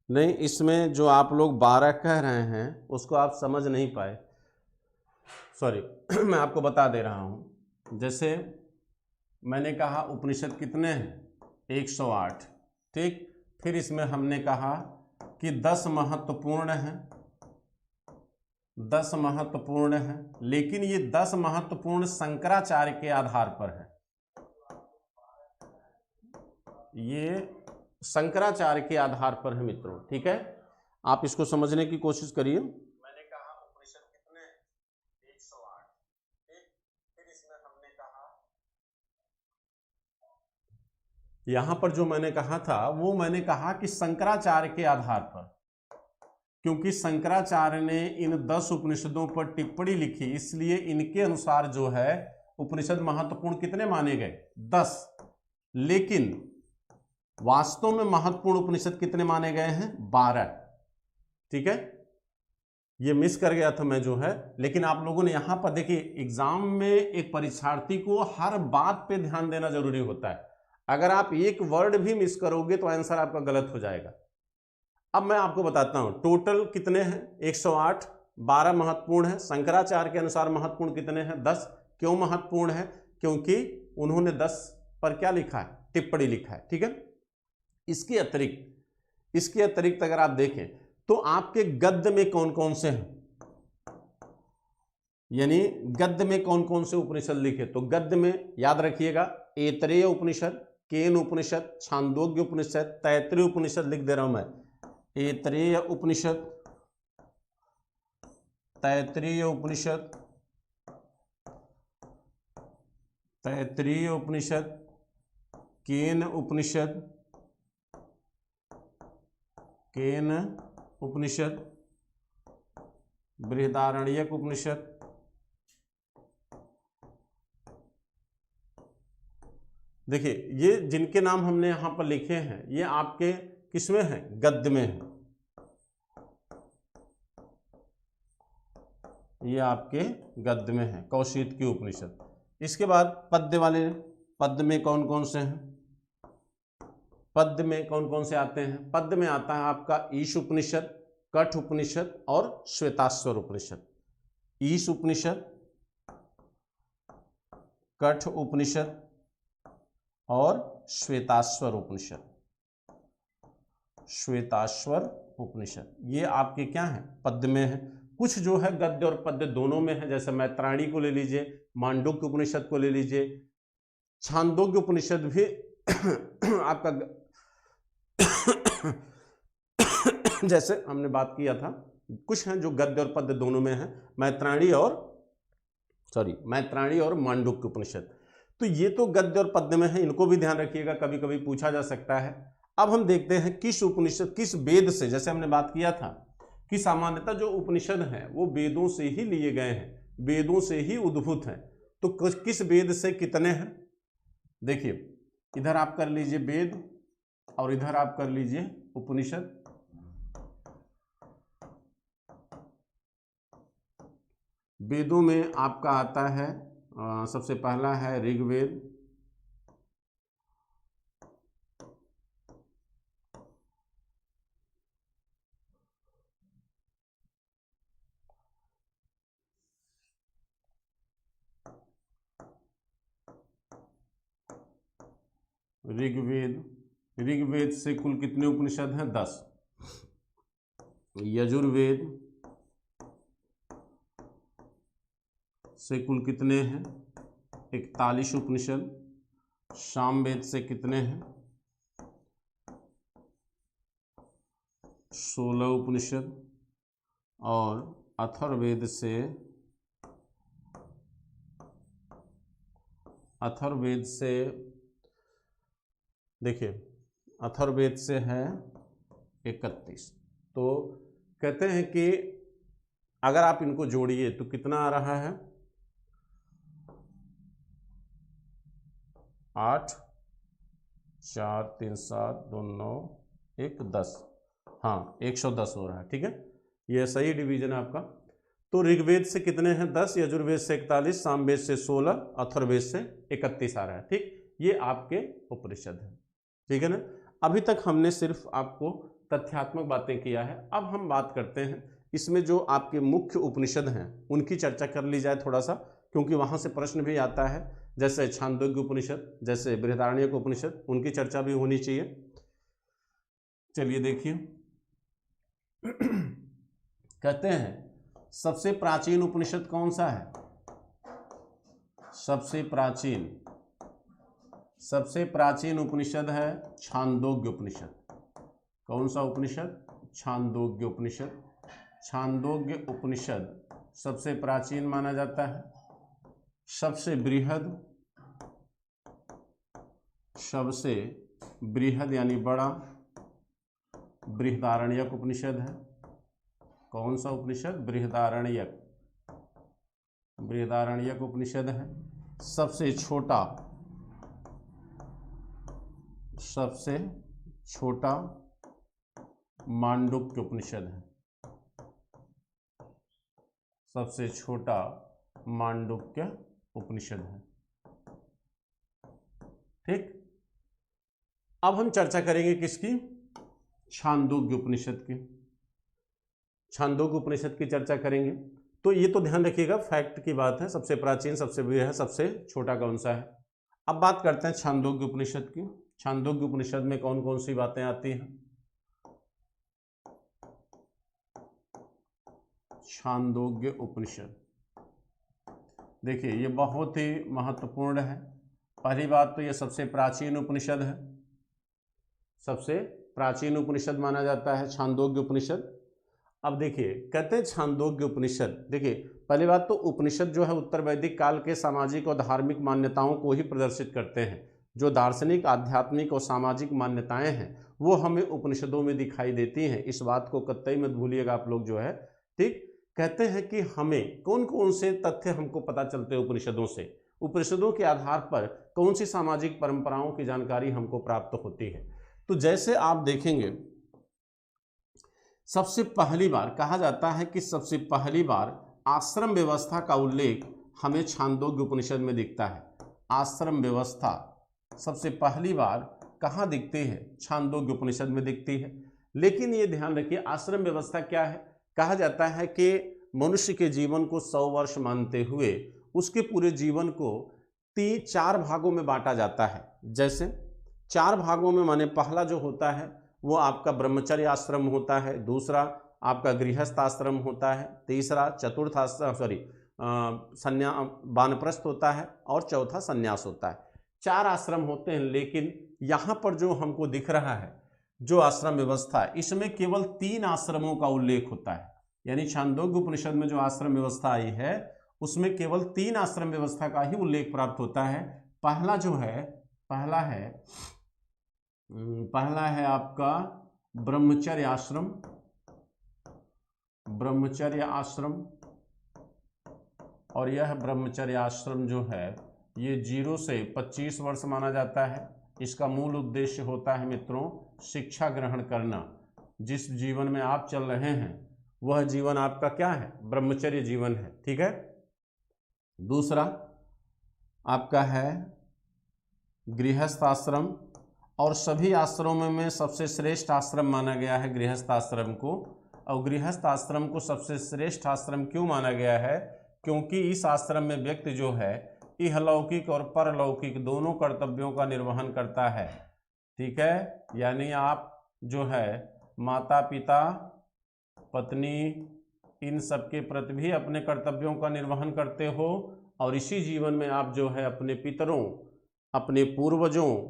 नहीं, इसमें जो आप लोग 12 कह रहे हैं उसको आप समझ नहीं पाए, सॉरी मैं आपको बता दे रहा हूं। जैसे मैंने कहा उपनिषद कितने हैं? 108। ठीक, फिर इसमें हमने कहा कि 10 महत्वपूर्ण हैं, 10 महत्वपूर्ण हैं, लेकिन ये 10 महत्वपूर्ण शंकराचार्य के आधार पर है। ये शंकराचार्य के आधार पर है मित्रों। ठीक है, आप इसको समझने की कोशिश करिए। मैंने कहा उपनिषद कितने? 108। ठीक, फिर इसमें हमने कहा, यहां पर जो मैंने कहा था वो मैंने कहा कि शंकराचार्य के आधार पर, क्योंकि शंकराचार्य ने इन 10 उपनिषदों पर टिप्पणी लिखी, इसलिए इनके अनुसार जो है उपनिषद महत्वपूर्ण कितने माने गए? 10। लेकिन वास्तव में महत्वपूर्ण उपनिषद कितने माने गए हैं? 12। ठीक है, ये मिस कर गया था मैं जो है, लेकिन आप लोगों ने यहां पर देखिए, एग्जाम में एक परीक्षार्थी को हर बात पे ध्यान देना जरूरी होता है। अगर आप एक वर्ड भी मिस करोगे तो आंसर आपका गलत हो जाएगा। अब मैं आपको बताता हूं टोटल कितने हैं? 108, 12 महत्वपूर्ण है। शंकराचार्य के अनुसार महत्वपूर्ण कितने हैं? 10। क्यों महत्वपूर्ण है? क्योंकि उन्होंने 10 पर क्या लिखा है? टिप्पणी लिखा है। ठीक है, इसके अतिरिक्त अगर आप देखें तो आपके गद्य में कौन कौन से हैं, यानी गद्य में कौन कौन से उपनिषद लिखे, तो गद्य में याद रखिएगा ऐतरेय उपनिषद, केन उपनिषद, छांदोग्य उपनिषद, तैत्तिरीय उपनिषद लिख दे रहा हूं मैं। ऐतरेय उपनिषद, तैत्तिरीय उपनिषद, तैत्तिरीय उपनिषद, केन उपनिषद, केन उपनिषद, बृहदारण्यक उपनिषद, देखिए ये जिनके नाम हमने यहां पर लिखे हैं ये आपके किसमें हैं? गद्य में है। ये आपके गद्य में है, कौशिक उपनिषद। इसके बाद पद्य वाले, पद्य में कौन कौन से हैं? पद्य में कौन कौन से आते हैं? पद्य में आता है आपका ईश उपनिषद, कठ उपनिषद और श्वेताश्वर उपनिषद। ईश उपनिषद, कठ उपनिषद और श्वेताश्वर उपनिषद। श्वेताश्वर उपनिषद ये आपके क्या है? पद्य में है। कुछ जो है गद्य और पद्य दोनों में है, जैसे मैत्रायणी को ले लीजिए, मांडुक्य उपनिषद को ले लीजिए, छांदोग्य उपनिषद भी आपका जैसे हमने बात किया था, कुछ हैं जो गद्य और पद्य दोनों में है, मैत्रायणी और मांडुक्य उपनिषद। तो ये तो गद्य और पद्य में है, इनको भी ध्यान रखिएगा, कभी कभी पूछा जा सकता है। अब हम देखते हैं किस उपनिषद, किस वेद से, जैसे हमने बात किया था कि सामान्यतः जो उपनिषद हैं वो वेदों से ही लिए गए हैं, वेदों से ही उद्भूत हैं। तो किस वेद से कितने हैं? देखिए इधर आप कर लीजिए वेद और इधर आप कर लीजिए उपनिषद। वेदों में आपका आता है सबसे पहला है ऋग्वेद, ऋग्वेद से कुल कितने उपनिषद हैं? 10। यजुर्वेद, से कुल कितने हैं? 41 उपनिषद। सामवेद से कितने हैं? 16 उपनिषद। और अथर्ववेद से देखिए, अथर्ववेद से है 31। तो कहते हैं कि अगर आप इनको जोड़िए तो कितना आ रहा है? 8, 4, 3, 7, 2, 9, 1, 10। हाँ, 110 हो रहा है। ठीक है, ये सही डिवीजन है आपका। तो ऋग्वेद से कितने हैं? 10, यजुर्वेद से 41, सामवेद से 16, अथर्ववेद से 31 आ रहा है। ठीक, ये आपके उपनिषद है। ठीक है ना। अभी तक हमने सिर्फ आपको तथ्यात्मक बातें किया है। अब हम बात करते हैं इसमें जो आपके मुख्य उपनिषद हैं उनकी चर्चा कर ली जाए थोड़ा सा, क्योंकि वहां से प्रश्न भी आता है। जैसे छांदोग्य उपनिषद, जैसे बृहदारण्यक उपनिषद, उनकी चर्चा भी होनी चाहिए। चलिए देखिए, कहते हैं सबसे प्राचीन उपनिषद कौन सा है? सबसे प्राचीन उपनिषद है छांदोग्य उपनिषद। कौन सा उपनिषद? छांदोग्य उपनिषद। छांदोग्य उपनिषद सबसे प्राचीन माना जाता है। सबसे बृहद यानी बड़ा बृहदारण्यक उपनिषद है। कौन सा उपनिषद? बृहदारण्यक उपनिषद है। सबसे छोटा मांडुक्य उपनिषद है। सबसे छोटा मांडुक्य उपनिषद है। ठीक, अब हम चर्चा करेंगे किसकी? छांदोग्य उपनिषद की। छांदोग्य उपनिषद की चर्चा करेंगे। तो ये तो ध्यान रखिएगा, फैक्ट की बात है। सबसे प्राचीन, सबसे बृहद, सबसे छोटा कौन सा है? अब बात करते हैं छांदोग्य उपनिषद की। छांदोग्य उपनिषद में कौन कौन सी बातें आती हैं? छांदोग्य उपनिषद देखिए, ये बहुत ही महत्वपूर्ण है। पहली बात तो ये सबसे प्राचीन उपनिषद है। सबसे प्राचीन उपनिषद माना जाता है छांदोग्य उपनिषद। अब देखिए, कहते हैं छांदोग्य उपनिषद, देखिए पहली बात तो उपनिषद जो है उत्तर वैदिक काल के सामाजिक और धार्मिक मान्यताओं को ही प्रदर्शित करते हैं। जो दार्शनिक, आध्यात्मिक और सामाजिक मान्यताएं हैं वो हमें उपनिषदों में दिखाई देती हैं। इस बात को कतई मत भूलिएगा आप लोग जो है। ठीक, कहते हैं कि हमें कौन कौन से तथ्य हमको पता चलते हैं उपनिषदों से, उपनिषदों के आधार पर कौन सी सामाजिक परंपराओं की जानकारी हमको प्राप्त होती है। तो जैसे आप देखेंगे, सबसे पहली बार कहा जाता है कि सबसे पहली बार आश्रम व्यवस्था का उल्लेख हमें छांदोग्य उपनिषद में दिखता है। आश्रम व्यवस्था सबसे पहली बार कहाँ दिखती है? छांदोग्य उपनिषद में दिखती है। लेकिन ये ध्यान रखिए, आश्रम व्यवस्था क्या है? कहा जाता है कि मनुष्य के जीवन को 100 वर्ष मानते हुए उसके पूरे जीवन को 4 भागों में बांटा जाता है। जैसे 4 भागों में, माने पहला जो होता है वो आपका ब्रह्मचर्य आश्रम होता है, दूसरा आपका गृहस्थ आश्रम होता है, तीसरा चतुर्थ वानप्रस्थ होता है, और चौथा संन्यास होता है। 4 आश्रम होते हैं। लेकिन यहाँ पर जो हमको दिख रहा है जो आश्रम व्यवस्था, इसमें केवल 3 आश्रमों का उल्लेख होता है। यानी छांदोग्य उपनिषद में जो आश्रम व्यवस्था आई है उसमें केवल 3 आश्रम व्यवस्था का ही उल्लेख प्राप्त होता है। पहला जो है, पहला है आपका ब्रह्मचर्य आश्रम। और यह ब्रह्मचर्य आश्रम जो है ये 0 से 25 वर्ष माना जाता है। इसका मूल उद्देश्य होता है मित्रों शिक्षा ग्रहण करना। जिस जीवन में आप चल रहे हैं वह जीवन आपका क्या है? ब्रह्मचर्य जीवन है। ठीक है। दूसरा आपका है गृहस्थ आश्रम, और सभी आश्रमों में सबसे श्रेष्ठ आश्रम माना गया है गृहस्थ आश्रम को। और गृहस्थ आश्रम को सबसे श्रेष्ठ आश्रम क्यों माना गया है? क्योंकि इस आश्रम में व्यक्ति जो है इहलौकिक और परलौकिक दोनों कर्तव्यों का निर्वहन करता है। ठीक है, यानी आप जो है माता पिता, पत्नी, इन सब के प्रति भी अपने कर्तव्यों का निर्वहन करते हो और इसी जीवन में आप जो है अपने पितरों, अपने पूर्वजों,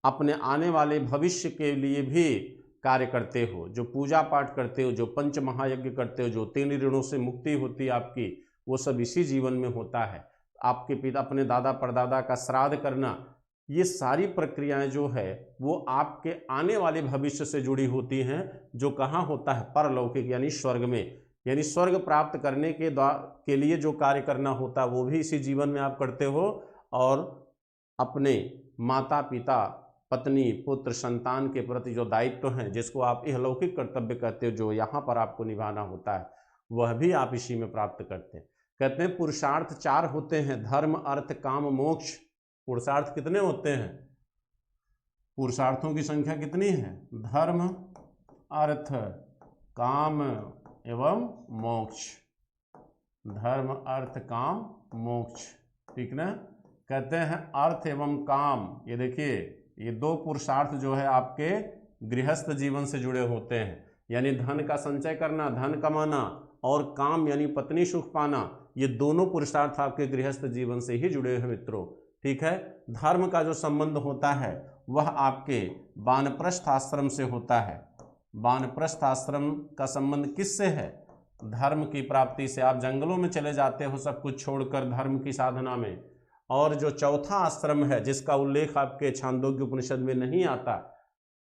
अपने आने वाले भविष्य के लिए भी कार्य करते हो। जो पूजा पाठ करते हो, जो पंच महायज्ञ करते हो, जो 3 ऋणों से मुक्ति होती है आपकी, वो सब इसी जीवन में होता है। आपके पिता, अपने दादा परदादा का श्राद्ध करना, ये सारी प्रक्रियाएं जो है वो आपके आने वाले भविष्य से जुड़ी होती हैं, जो कहाँ होता है, परलौकिक यानी स्वर्ग में। यानी स्वर्ग प्राप्त करने के लिए जो कार्य करना होता है वो भी इसी जीवन में आप करते हो, और अपने माता पिता, पत्नी, पुत्र, संतान के प्रति जो दायित्व हैं, जिसको आप इहलौकिक कर्तव्य कहते हो, जो यहाँ पर आपको निभाना होता है, वह भी आप इसी में प्राप्त करते हैं। कहते हैं पुरुषार्थ 4 होते हैं, धर्म, अर्थ, काम, मोक्ष। पुरुषार्थ कितने होते हैं? पुरुषार्थों की संख्या कितनी है? धर्म, अर्थ, काम एवं मोक्ष। धर्म, अर्थ, काम, मोक्ष, ठीक ना। कहते हैं अर्थ एवं काम, ये देखिए, ये 2 पुरुषार्थ जो है आपके गृहस्थ जीवन से जुड़े होते हैं। यानी धन का संचय करना, धन कमाना, और काम यानी पत्नी सुख पाना, ये दोनों पुरुषार्थ आपके गृहस्थ जीवन से ही जुड़े हैं मित्रों, ठीक है। धर्म का जो संबंध होता है वह आपके वानप्रस्थ आश्रम से होता है। वानप्रस्थ आश्रम का संबंध किससे है? धर्म की प्राप्ति से। आप जंगलों में चले जाते हो सब कुछ छोड़कर धर्म की साधना में। और जो चौथा आश्रम है, जिसका उल्लेख आपके छांदोग्य उपनिषद में नहीं आता,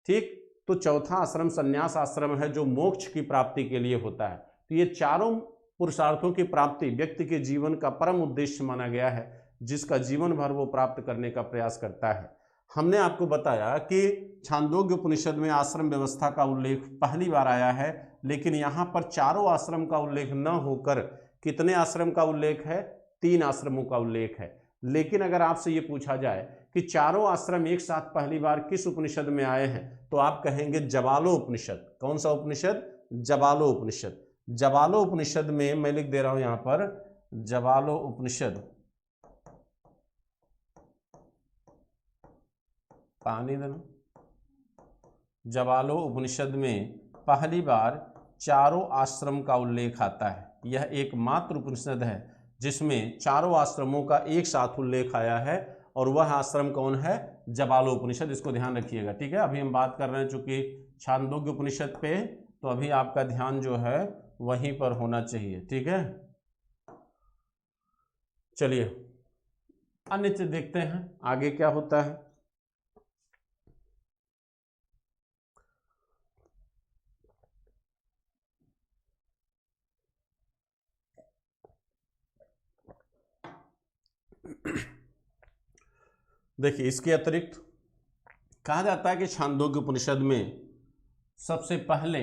ठीक, तो चौथा आश्रम संन्यास आश्रम है, जो मोक्ष की प्राप्ति के लिए होता है। तो ये चारों पुरुषार्थों की प्राप्ति व्यक्ति के जीवन का परम उद्देश्य माना गया है, जिसका जीवन भर वो प्राप्त करने का प्रयास करता है। हमने आपको बताया कि छांदोग्य उपनिषद में आश्रम व्यवस्था का उल्लेख पहली बार आया है, लेकिन यहाँ पर चारों आश्रम का उल्लेख न होकर कितने आश्रम का उल्लेख है? 3 आश्रमों का उल्लेख है। लेकिन अगर आपसे ये पूछा जाए कि चारों आश्रम एक साथ पहली बार किस उपनिषद में आए हैं, तो आप कहेंगे जबालो उपनिषद। कौन सा उपनिषद? जबालो उपनिषद। जबालो उपनिषद में मैं लिख दे रहा हूं यहां पर, जबालो उपनिषद, पानी देना। जबालो उपनिषद में पहली बार चारों आश्रम का उल्लेख आता है। यह एकमात्र उपनिषद है जिसमें चारों आश्रमों का एक साथ उल्लेख आया है, और वह आश्रम कौन है? जबालो उपनिषद। इसको ध्यान रखिएगा, ठीक है। अभी हम बात कर रहे हैं चूंकि छांदोग्य उपनिषद पे, तो अभी आपका ध्यान जो है वहीं पर होना चाहिए, ठीक है। चलिए अन्य चीज देखते हैं आगे क्या होता है। देखिए, इसके अतिरिक्त कहा जाता है कि छांदोग्य उपनिषद में सबसे पहले,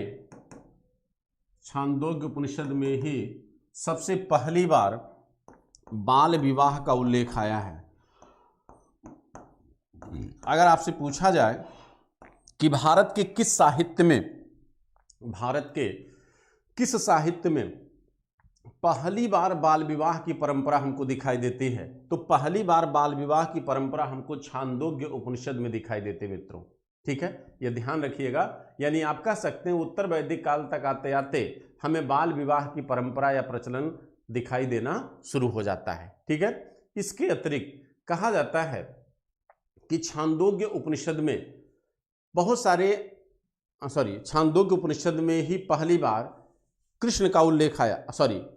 छांदोग्य उपनिषद में ही सबसे पहली बार बाल विवाह का उल्लेख आया है। अगर आपसे पूछा जाए कि भारत के किस साहित्य में, भारत के किस साहित्य में पहली बार बाल विवाह की परंपरा हमको दिखाई देती है, तो पहली बार बाल विवाह की परंपरा हमको छांदोग्य उपनिषद में दिखाई देते मित्रों, ठीक है। यह ध्यान रखिएगा। यानी आप कह सकते हैं उत्तर वैदिक काल तक आते आते हमें बाल विवाह की परंपरा या प्रचलन दिखाई देना शुरू हो जाता है, ठीक है। इसके अतिरिक्त कहा जाता है कि छांदोग्य उपनिषद में बहुत सारे, छांदोग्य उपनिषद में ही पहली बार कृष्ण का उल्लेख आया।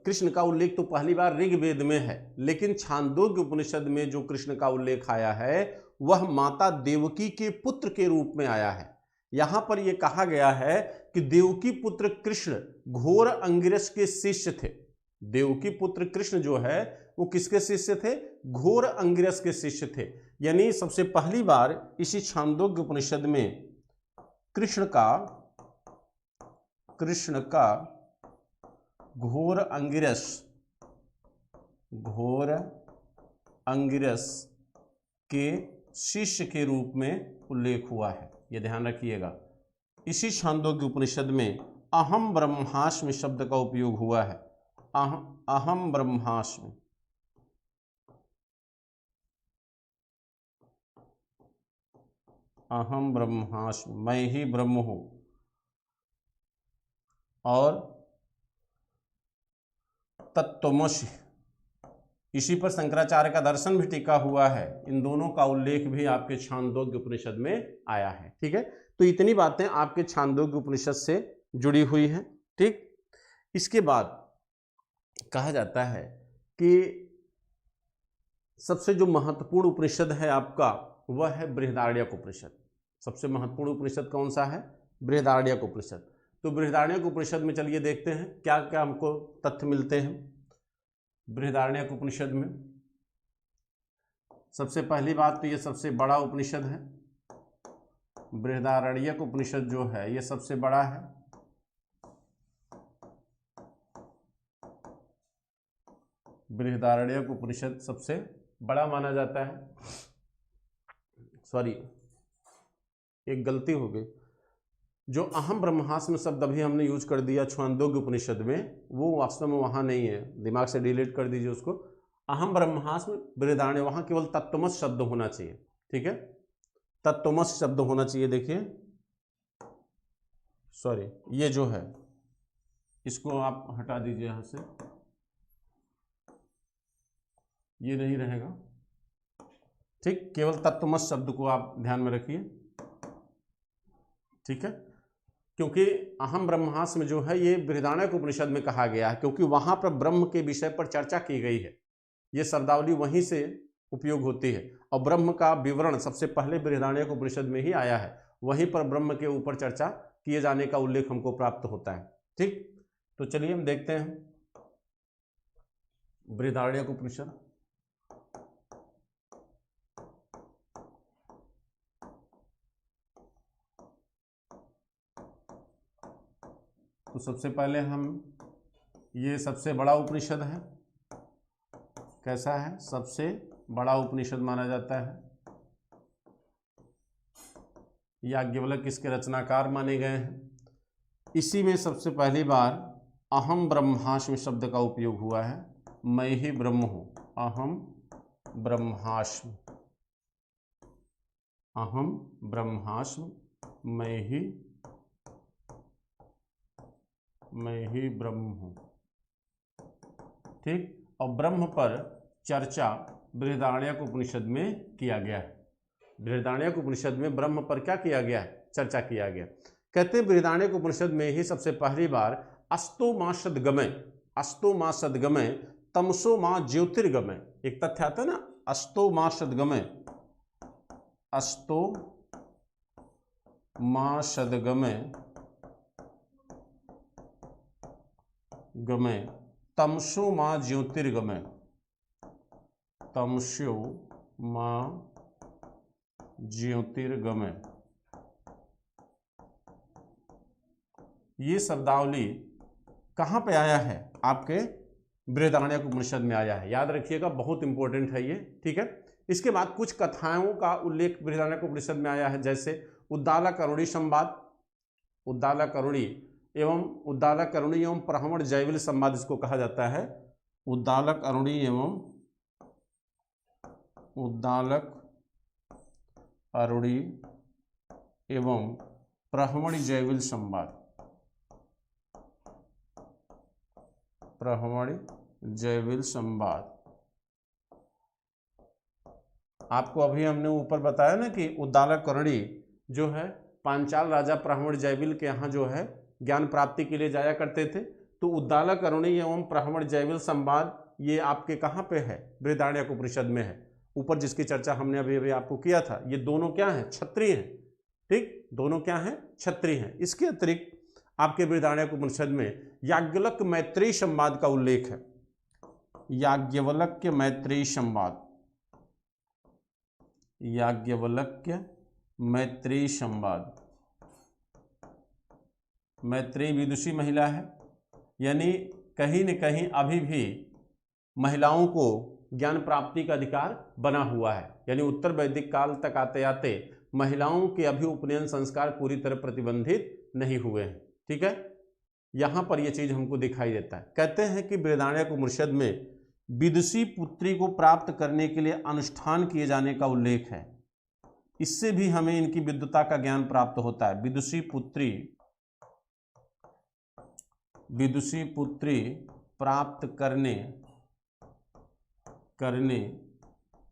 कृष्ण का उल्लेख तो पहली बार ऋग्वेद में है, लेकिन छांदोग्य उपनिषद में जो कृष्ण का उल्लेख आया है वह माता देवकी के पुत्र के रूप में आया है। यहां पर यह कहा गया है कि देवकी पुत्र कृष्ण घोर अंगिरस के शिष्य थे। देवकी पुत्र कृष्ण जो है वो किसके शिष्य थे? घोर अंगिरस के शिष्य थे। यानी सबसे पहली बार इसी छांदोग्य उपनिषद में कृष्ण का घोर अंगिरस के शिष्य के रूप में उल्लेख हुआ है। यह ध्यान रखिएगा। इसी छांदोग्य उपनिषद में अहम ब्रह्मास्मि शब्द का उपयोग हुआ है। अहम ब्रह्मास्मि, अहम ब्रह्मास्मि, मैं ही ब्रह्म हूं। और तत्त्वमसि, इसी पर शंकराचार्य का दर्शन भी टिका हुआ है। इन दोनों का उल्लेख भी आपके छांदोग्य उपनिषद में आया है। ठीक है, तो इतनी बातें आपके छांदोग्य उपनिषद से जुड़ी हुई हैं। ठीक, इसके बाद कहा जाता है कि सबसे जो महत्वपूर्ण उपनिषद है आपका वह है बृहदारण्यक उपनिषद। सबसे महत्वपूर्ण उपनिषद कौन सा है? बृहदारण्यक उपनिषद। तो बृहदारण्यक उपनिषद में चलिए देखते हैं क्या क्या हमको तथ्य मिलते हैं बृहदारण्यक उपनिषद में। सबसे पहली बात तो ये सबसे बड़ा उपनिषद है। बृहदारण्यक उपनिषद जो है ये सबसे बड़ा है। बृहदारण्यक उपनिषद सबसे बड़ा माना जाता है। सॉरी, एक गलती हो गई, जो अहम ब्रह्मास्म शब्द अभी हमने यूज कर दिया छांदोग्य उपनिषद में, वो वास्तव में वहां नहीं है, दिमाग से डिलीट कर दीजिए उसको। अहम ब्रह्मास्म बृहदारण्य, वहां केवल तत्त्वमसि शब्द होना चाहिए। ठीक है, तत्त्वमसि शब्द होना चाहिए। देखिए, सॉरी, ये जो है इसको आप हटा दीजिए यहां से, ये नहीं रहेगा। ठीक, केवल तत्त्वमसि शब्द को आप ध्यान में रखिए। ठीक है, क्योंकि अहम ब्रह्मास्म जो है ये बृहदारण्यक उपनिषद में कहा गया है, क्योंकि वहां पर ब्रह्म के विषय पर चर्चा की गई है। ये शब्दावली वहीं से उपयोग होती है, और ब्रह्म का विवरण सबसे पहले बृहदारण्यक उपनिषद में ही आया है। वहीं पर ब्रह्म के ऊपर चर्चा किए जाने का उल्लेख हमको प्राप्त होता है। ठीक, तो चलिए हम देखते हैं बृहदारण्यक उपनिषद। तो सबसे पहले हम, ये सबसे बड़ा उपनिषद है। कैसा है? सबसे बड़ा उपनिषद माना जाता है। याज्ञवल्क्य इसके रचनाकार माने गए हैं। इसी में सबसे पहली बार अहम ब्रह्मास्मि शब्द का उपयोग हुआ है। मैं ही ब्रह्म हूं, अहम ब्रह्मास्मि, अहम ब्रह्मास्मि, मैं ही ब्रह्म हूं। ठीक, और ब्रह्म पर चर्चा बृहदारण्यक उपनिषद में किया गया है। बृहदारण्यक उपनिषद में ब्रह्म पर क्या किया गया है? चर्चा किया गया। कहते हैं बृहदारण्यक उपनिषद में ही सबसे पहली बार अस्तो मां सद्गमय, अस्तो मां सद्गमय, तमसो मां ज्योतिर्गमय, एक तथ्य आता है ना, अस्तो मां सद्गमय, अस्तो मां सद्गमय गमय, तमसो मां ज्योतिर्गमय, तमसो मां ज्योतिर्गमय। ये शब्दावली कहां पे आया है? आपके बृहदारण्यक उपनिषद में आया है। याद रखिएगा, बहुत इंपॉर्टेंट है ये। ठीक है, इसके बाद कुछ कथाओं का उल्लेख बृहदारण्यक उपनिषद में आया है, जैसे उद्दालकरुणी संवाद, उद्दालकरुणी एवं ब्राह्मण जैविल संवाद इसको कहा जाता है। उद्दालकरुणी एवं ब्राह्मण जैविल संवाद, ब्राह्मण जैविल संवाद। आपको अभी हमने ऊपर बताया ना कि उद्दालकरुणी जो है पांचाल राजा ब्राह्मण जैविल के यहाँ जो है ज्ञान प्राप्ति के लिए जाया करते थे। तो उद्दालकरुणी एवं ब्राह्मण जैविल संवाद ये आपके कहाँ पे है? बृहदारण्यक उपनिषद में है, ऊपर जिसकी चर्चा हमने अभी अभी आपको किया था। ये दोनों क्या हैं? क्षत्रिय हैं। ठीक, दोनों क्या हैं? क्षत्रिय हैं। इसके अतिरिक्त आपके बृहदारण्यक उपनिषद में याज्ञवल्क्य मैत्रेयी संवाद का उल्लेख है। याज्ञवल्क्य मैत्रेयी संवाद, याज्ञवल्क्य मैत्रेयी संवाद। मैत्रेयी विदुषी महिला है, यानी कहीं न कहीं अभी भी महिलाओं को ज्ञान प्राप्ति का अधिकार बना हुआ है। यानी उत्तर वैदिक काल तक आते आते महिलाओं के अभी उपनयन संस्कार पूरी तरह प्रतिबंधित नहीं हुए हैं। ठीक है, यहां पर यह चीज हमको दिखाई देता है। कहते हैं कि बृहदारण्यक उपनिषद में विदुषी पुत्री को प्राप्त करने के लिए अनुष्ठान किए जाने का उल्लेख है। इससे भी हमें इनकी विद्वता का ज्ञान प्राप्त होता है। विदुषी पुत्री प्राप्त करने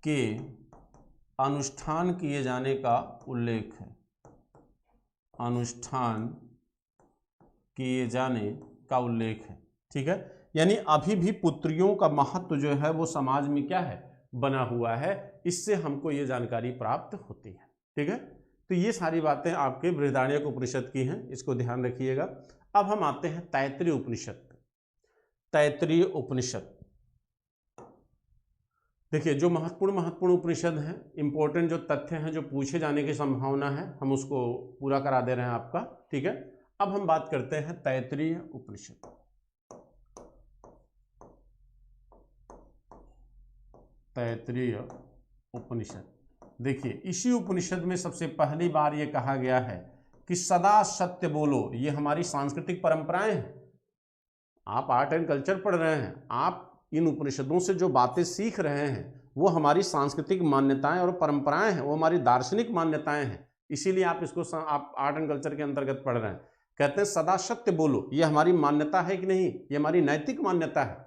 के अनुष्ठान किए जाने का उल्लेख है। अनुष्ठान किए जाने का उल्लेख है। ठीक है, यानी अभी भी पुत्रियों का महत्व जो है वो समाज में क्या है, बना हुआ है। इससे हमको ये जानकारी प्राप्त होती है। ठीक है, तो ये सारी बातें आपके बृहदारण्यक उपनिषद की हैं, इसको ध्यान रखिएगा। अब हम आते हैं तैत्तिरीय उपनिषद पे। तैत्तिरीय उपनिषद देखिए, जो महत्वपूर्ण उपनिषद हैं, इंपॉर्टेंट जो तथ्य हैं, जो पूछे जाने की संभावना है, हम उसको पूरा करा दे रहे हैं आपका। ठीक है, अब हम बात करते हैं तैत्तिरीय उपनिषद। तैत्तिरीय उपनिषद देखिए, इसी उपनिषद में सबसे पहली बार ये कहा गया है कि सदा सत्य बोलो। ये हमारी सांस्कृतिक परंपराएं हैं। आप आर्ट एंड कल्चर पढ़ रहे हैं, आप इन उपनिषदों से जो बातें सीख रहे हैं वो हमारी सांस्कृतिक मान्यताएं और परंपराएं हैं, वो हमारी दार्शनिक मान्यताएं हैं। इसीलिए आप इसको आप आर्ट एंड कल्चर के अंतर्गत पढ़ रहे हैं। कहते हैं सदा सत्य बोलो, ये हमारी मान्यता है कि नहीं? ये हमारी नैतिक मान्यता है।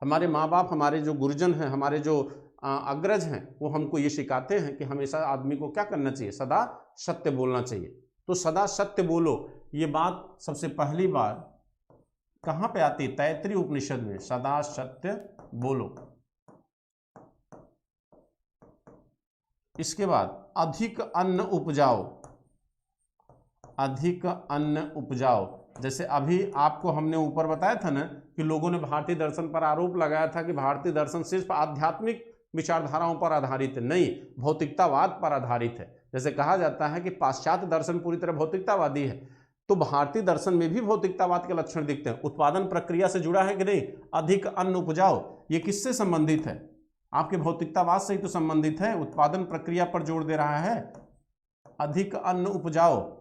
हमारे माँ बाप, हमारे जो गुरुजन हैं, हमारे जो अग्रज हैं, वो हमको ये सिखाते हैं कि हमेशा आदमी को क्या करना चाहिए, सदा सत्य बोलना चाहिए। तो सदा सत्य बोलो, ये बात सबसे पहली बार कहाँ पे आती है? तैत्तिरीय उपनिषद में। सदा सत्य बोलो। इसके बाद अधिक अन्न उपजाओ। अधिक अन्न उपजाओ, जैसे अभी आपको हमने ऊपर बताया था ना कि लोगों ने भारतीय दर्शन पर आरोप लगाया था कि भारतीय दर्शन सिर्फ आध्यात्मिक विचारधाराओं पर आधारित है, नहीं, भौतिकतावाद पर आधारित है। जैसे कहा जाता है कि पाश्चात्य दर्शन पूरी तरह भौतिकतावादी है, तो भारतीय दर्शन में भी भौतिकतावाद के लक्षण दिखते हैं। उत्पादन प्रक्रिया से जुड़ा है कि नहीं? अधिक अन्न उपजाओ, ये किससे संबंधित है? आपके भौतिकतावाद से ही तो संबंधित है, उत्पादन प्रक्रिया पर जोर दे रहा है। अधिक अन्न उपजाओ,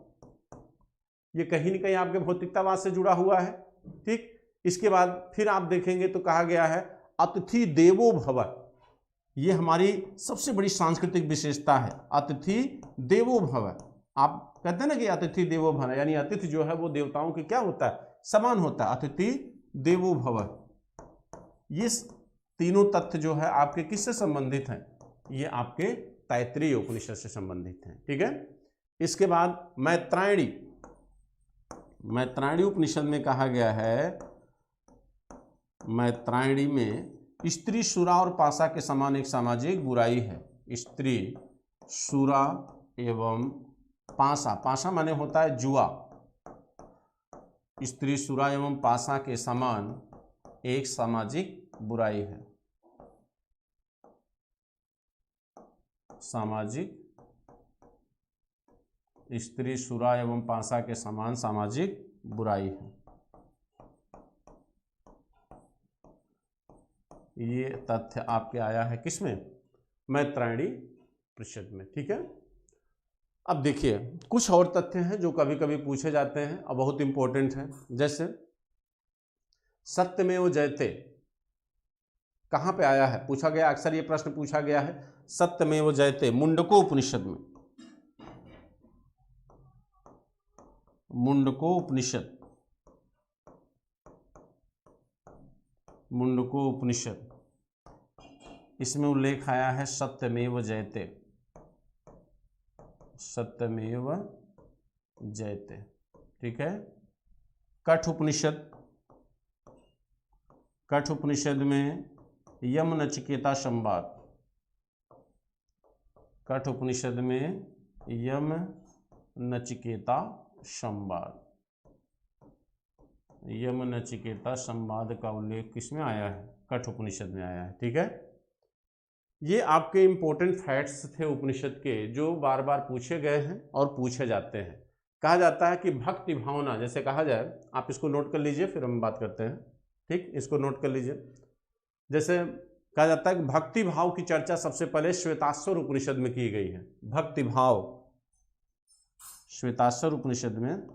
ये कहीं न कहीं आपके भौतिकतावाद से जुड़ा हुआ है। ठीक, इसके बाद फिर आप देखेंगे तो कहा गया है अतिथि देवो भव। ये हमारी सबसे बड़ी सांस्कृतिक विशेषता है, अतिथि देवो भव। आप कहते हैं ना कि अतिथि देवो भव, यानी अतिथि जो है वो देवताओं के क्या होता है, समान होता है। अतिथि देवो भव, ये तीनों तथ्य जो है आपके किससे संबंधित हैं? ये आपके तैत्तिरीय उपनिषद से संबंधित हैं। ठीक है, इसके बाद मैत्रायणी उपनिषद में कहा गया है, मैत्रायणी में स्त्री सुरा और पाशा के समान एक सामाजिक बुराई है। स्त्री सुरा एवं पाशा, पाशा माने होता है जुआ, स्त्री सुरा एवं पाशा के समान एक सामाजिक बुराई है। सामाजिक, स्त्री सुरा एवं पाशा के समान सामाजिक बुराई है। ये तथ्य आपके आया है किसमें? मैत्रायणी उपनिषद में। ठीक है, अब देखिए कुछ और तथ्य हैं जो कभी कभी पूछे जाते हैं और बहुत इंपॉर्टेंट हैं। जैसे सत्यमेव जयते कहाँ पे आया है? पूछा गया, अक्सर ये प्रश्न पूछा गया है। सत्यमेव जयते मुंडको उपनिषद में। मुंडको उपनिषद, मुंडको उपनिषद, इसमें उल्लेख आया है सत्यमेव जयते। सत्यमेव जयते। ठीक है, कठ उपनिषद, कठ उपनिषद में यम नचिकेता संवाद। कठ उपनिषद में यम नचिकेता संवाद, यम नचिकेता संवाद का उल्लेख किसमें आया है? कठ उपनिषद में आया है। ठीक है, ये आपके इंपॉर्टेंट फैक्ट्स थे उपनिषद के जो बार बार पूछे गए हैं और पूछे जाते हैं। कहा जाता है कि भक्ति भावना, जैसे कहा जाए, आप इसको नोट कर लीजिए फिर हम बात करते हैं। ठीक, इसको नोट कर लीजिए। जैसे कहा जाता है कि भक्ति भाव की चर्चा सबसे पहले श्वेताश्वर उपनिषद में की गई है। भक्ति भाव श्वेताश्वर उपनिषद में,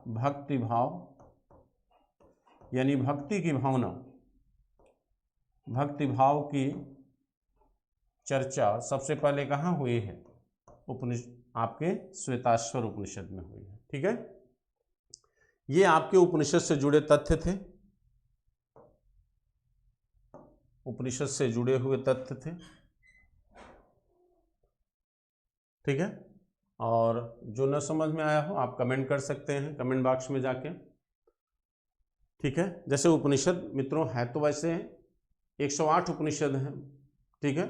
भक्ति भाव यानी भक्ति की भावना, भक्ति भाव की चर्चा सबसे पहले कहाँ हुई है? उपनिषद, आपके श्वेताश्वर उपनिषद में हुई है। ठीक है, ये आपके उपनिषद से जुड़े तथ्य थे, उपनिषद से जुड़े हुए तथ्य थे, ठीक है। और जो न समझ में आया हो आप कमेंट कर सकते हैं कमेंट बॉक्स में जाके, ठीक है। जैसे उपनिषद मित्रों है तो वैसे 108 उपनिषद हैं, ठीक है,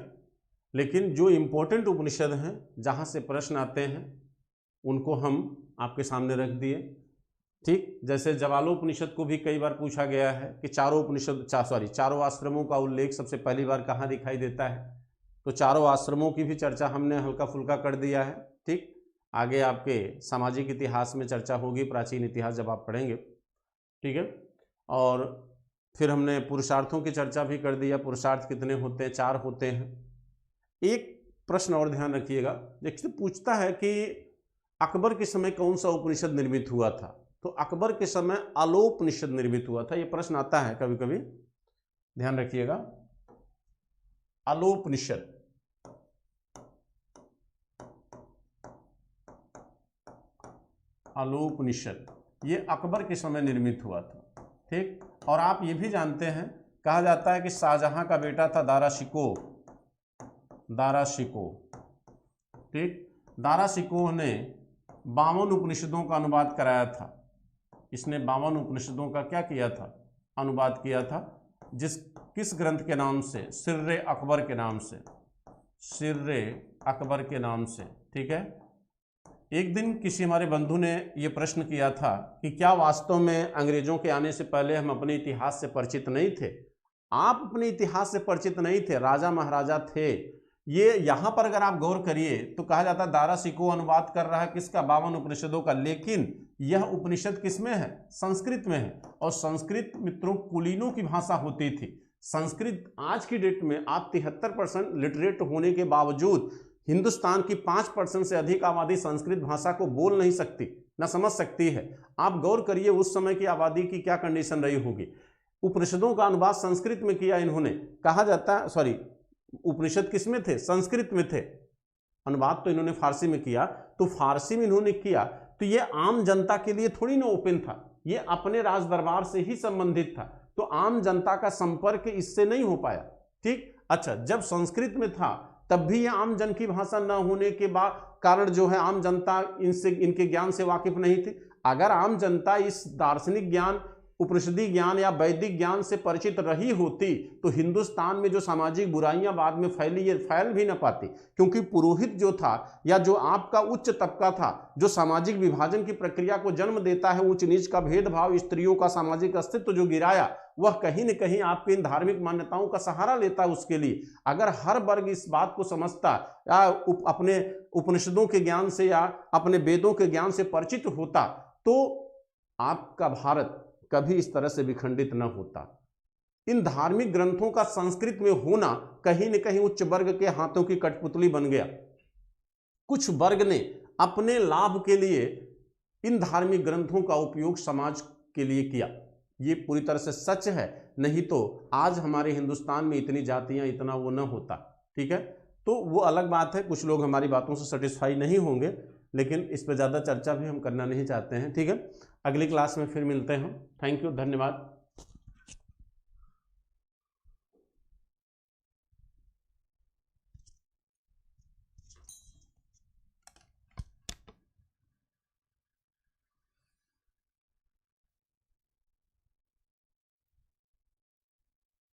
लेकिन जो इम्पोर्टेंट उपनिषद हैं जहाँ से प्रश्न आते हैं उनको हम आपके सामने रख दिए, ठीक। जैसे जवालोपनिषद को भी कई बार पूछा गया है कि चारों आश्रमों का उल्लेख सबसे पहली बार कहाँ दिखाई देता है, तो चारों आश्रमों की भी चर्चा हमने हल्का फुल्का कर दिया है, ठीक। आगे आपके सामाजिक इतिहास में चर्चा होगी, प्राचीन इतिहास जब आप पढ़ेंगे, ठीक है। और फिर हमने पुरुषार्थों की चर्चा भी कर दिया, पुरुषार्थ कितने होते हैं, 4 होते हैं। एक प्रश्न और ध्यान रखिएगा, देखिए पूछता है कि अकबर के समय कौन सा उपनिषद निर्मित हुआ था, तो अकबर के समय आलोपनिषद निर्मित हुआ था। ये प्रश्न आता है कभी कभी, ध्यान रखिएगा। आलोपनिषद, आलोपनिषद ये अकबर के समय निर्मित हुआ था, ठीक। और आप ये भी जानते हैं, कहा जाता है कि शाहजहां का बेटा था दारा शिकोह, ठीक। दारा शिकोह ने 52 उपनिषदों का अनुवाद कराया था। इसने 52 उपनिषदों का क्या किया था, अनुवाद किया था। किस ग्रंथ के नाम से, सिर्रे अकबर के नाम से, सिर्रे अकबर के नाम से, ठीक है। एक दिन किसी हमारे बंधु ने ये प्रश्न किया था कि क्या वास्तव में अंग्रेजों के आने से पहले हम अपने इतिहास से परिचित नहीं थे। आप अपने इतिहास से परिचित नहीं थे, राजा महाराजा थे। ये यहाँ पर अगर आप गौर करिए तो कहा जाता है दारा शिकोह अनुवाद कर रहा है किसका, 52 उपनिषदों का, लेकिन यह उपनिषद किस में है, संस्कृत में है। और संस्कृत मित्रों कुलीनों की भाषा होती थी। संस्कृत आज की डेट में आप 73% लिटरेट होने के बावजूद हिंदुस्तान की 5% से अधिक आबादी संस्कृत भाषा को बोल नहीं सकती, ना समझ सकती है। आप गौर करिए उस समय की आबादी की क्या कंडीशन रही होगी। उपनिषदों का अनुवाद संस्कृत में किया इन्होंने, कहा जाता है उपनिषद किस में थे, संस्कृत में थे। अनुवाद तो इन्होंने फारसी में किया, तो फारसी में इन्होंने किया तो ये आम जनता के लिए थोड़ी ना ओपन था, ये अपने राज दरबार से ही संबंधित था, तो आम जनता का संपर्क इससे नहीं हो पाया, ठीक। अच्छा, जब संस्कृत में था तब भी ये आम जन की भाषा न होने के कारण जो है आम जनता इनके ज्ञान से वाकिफ नहीं थी। अगर आम जनता इस दार्शनिक ज्ञान, उपनिषदी ज्ञान या वैदिक ज्ञान से परिचित रही होती तो हिंदुस्तान में जो सामाजिक बुराइयां बाद में फैली, ये फैल भी न पाती। क्योंकि पुरोहित जो था या जो आपका उच्च तबका था, जो सामाजिक विभाजन की प्रक्रिया को जन्म देता है, ऊंच नीच का भेदभाव, स्त्रियों का सामाजिक अस्तित्व जो गिराया, वह कहीं न कहीं आपके इन धार्मिक मान्यताओं का सहारा लेता है उसके लिए। अगर हर वर्ग इस बात को समझता या अपने उपनिषदों के ज्ञान से या अपने वेदों के ज्ञान से परिचित होता तो आपका भारत कभी इस तरह से विखंडित न होता। इन धार्मिक ग्रंथों का संस्कृत में होना कहीं न कहीं उच्च वर्ग के हाथों की कठपुतली बन गया। कुछ वर्ग ने अपने लाभ के लिए इन धार्मिक ग्रंथों का उपयोग समाज के लिए किया। ये पूरी तरह से सच है, नहीं तो आज हमारे हिंदुस्तान में इतनी जातियां, इतना वो न होता, ठीक है। तो वो अलग बात है, कुछ लोग हमारी बातों से सेटिस्फाई नहीं होंगे, लेकिन इस पर ज़्यादा चर्चा भी हम करना नहीं चाहते हैं, ठीक है। अगली क्लास में फिर मिलते हैं। थैंक यू, धन्यवाद।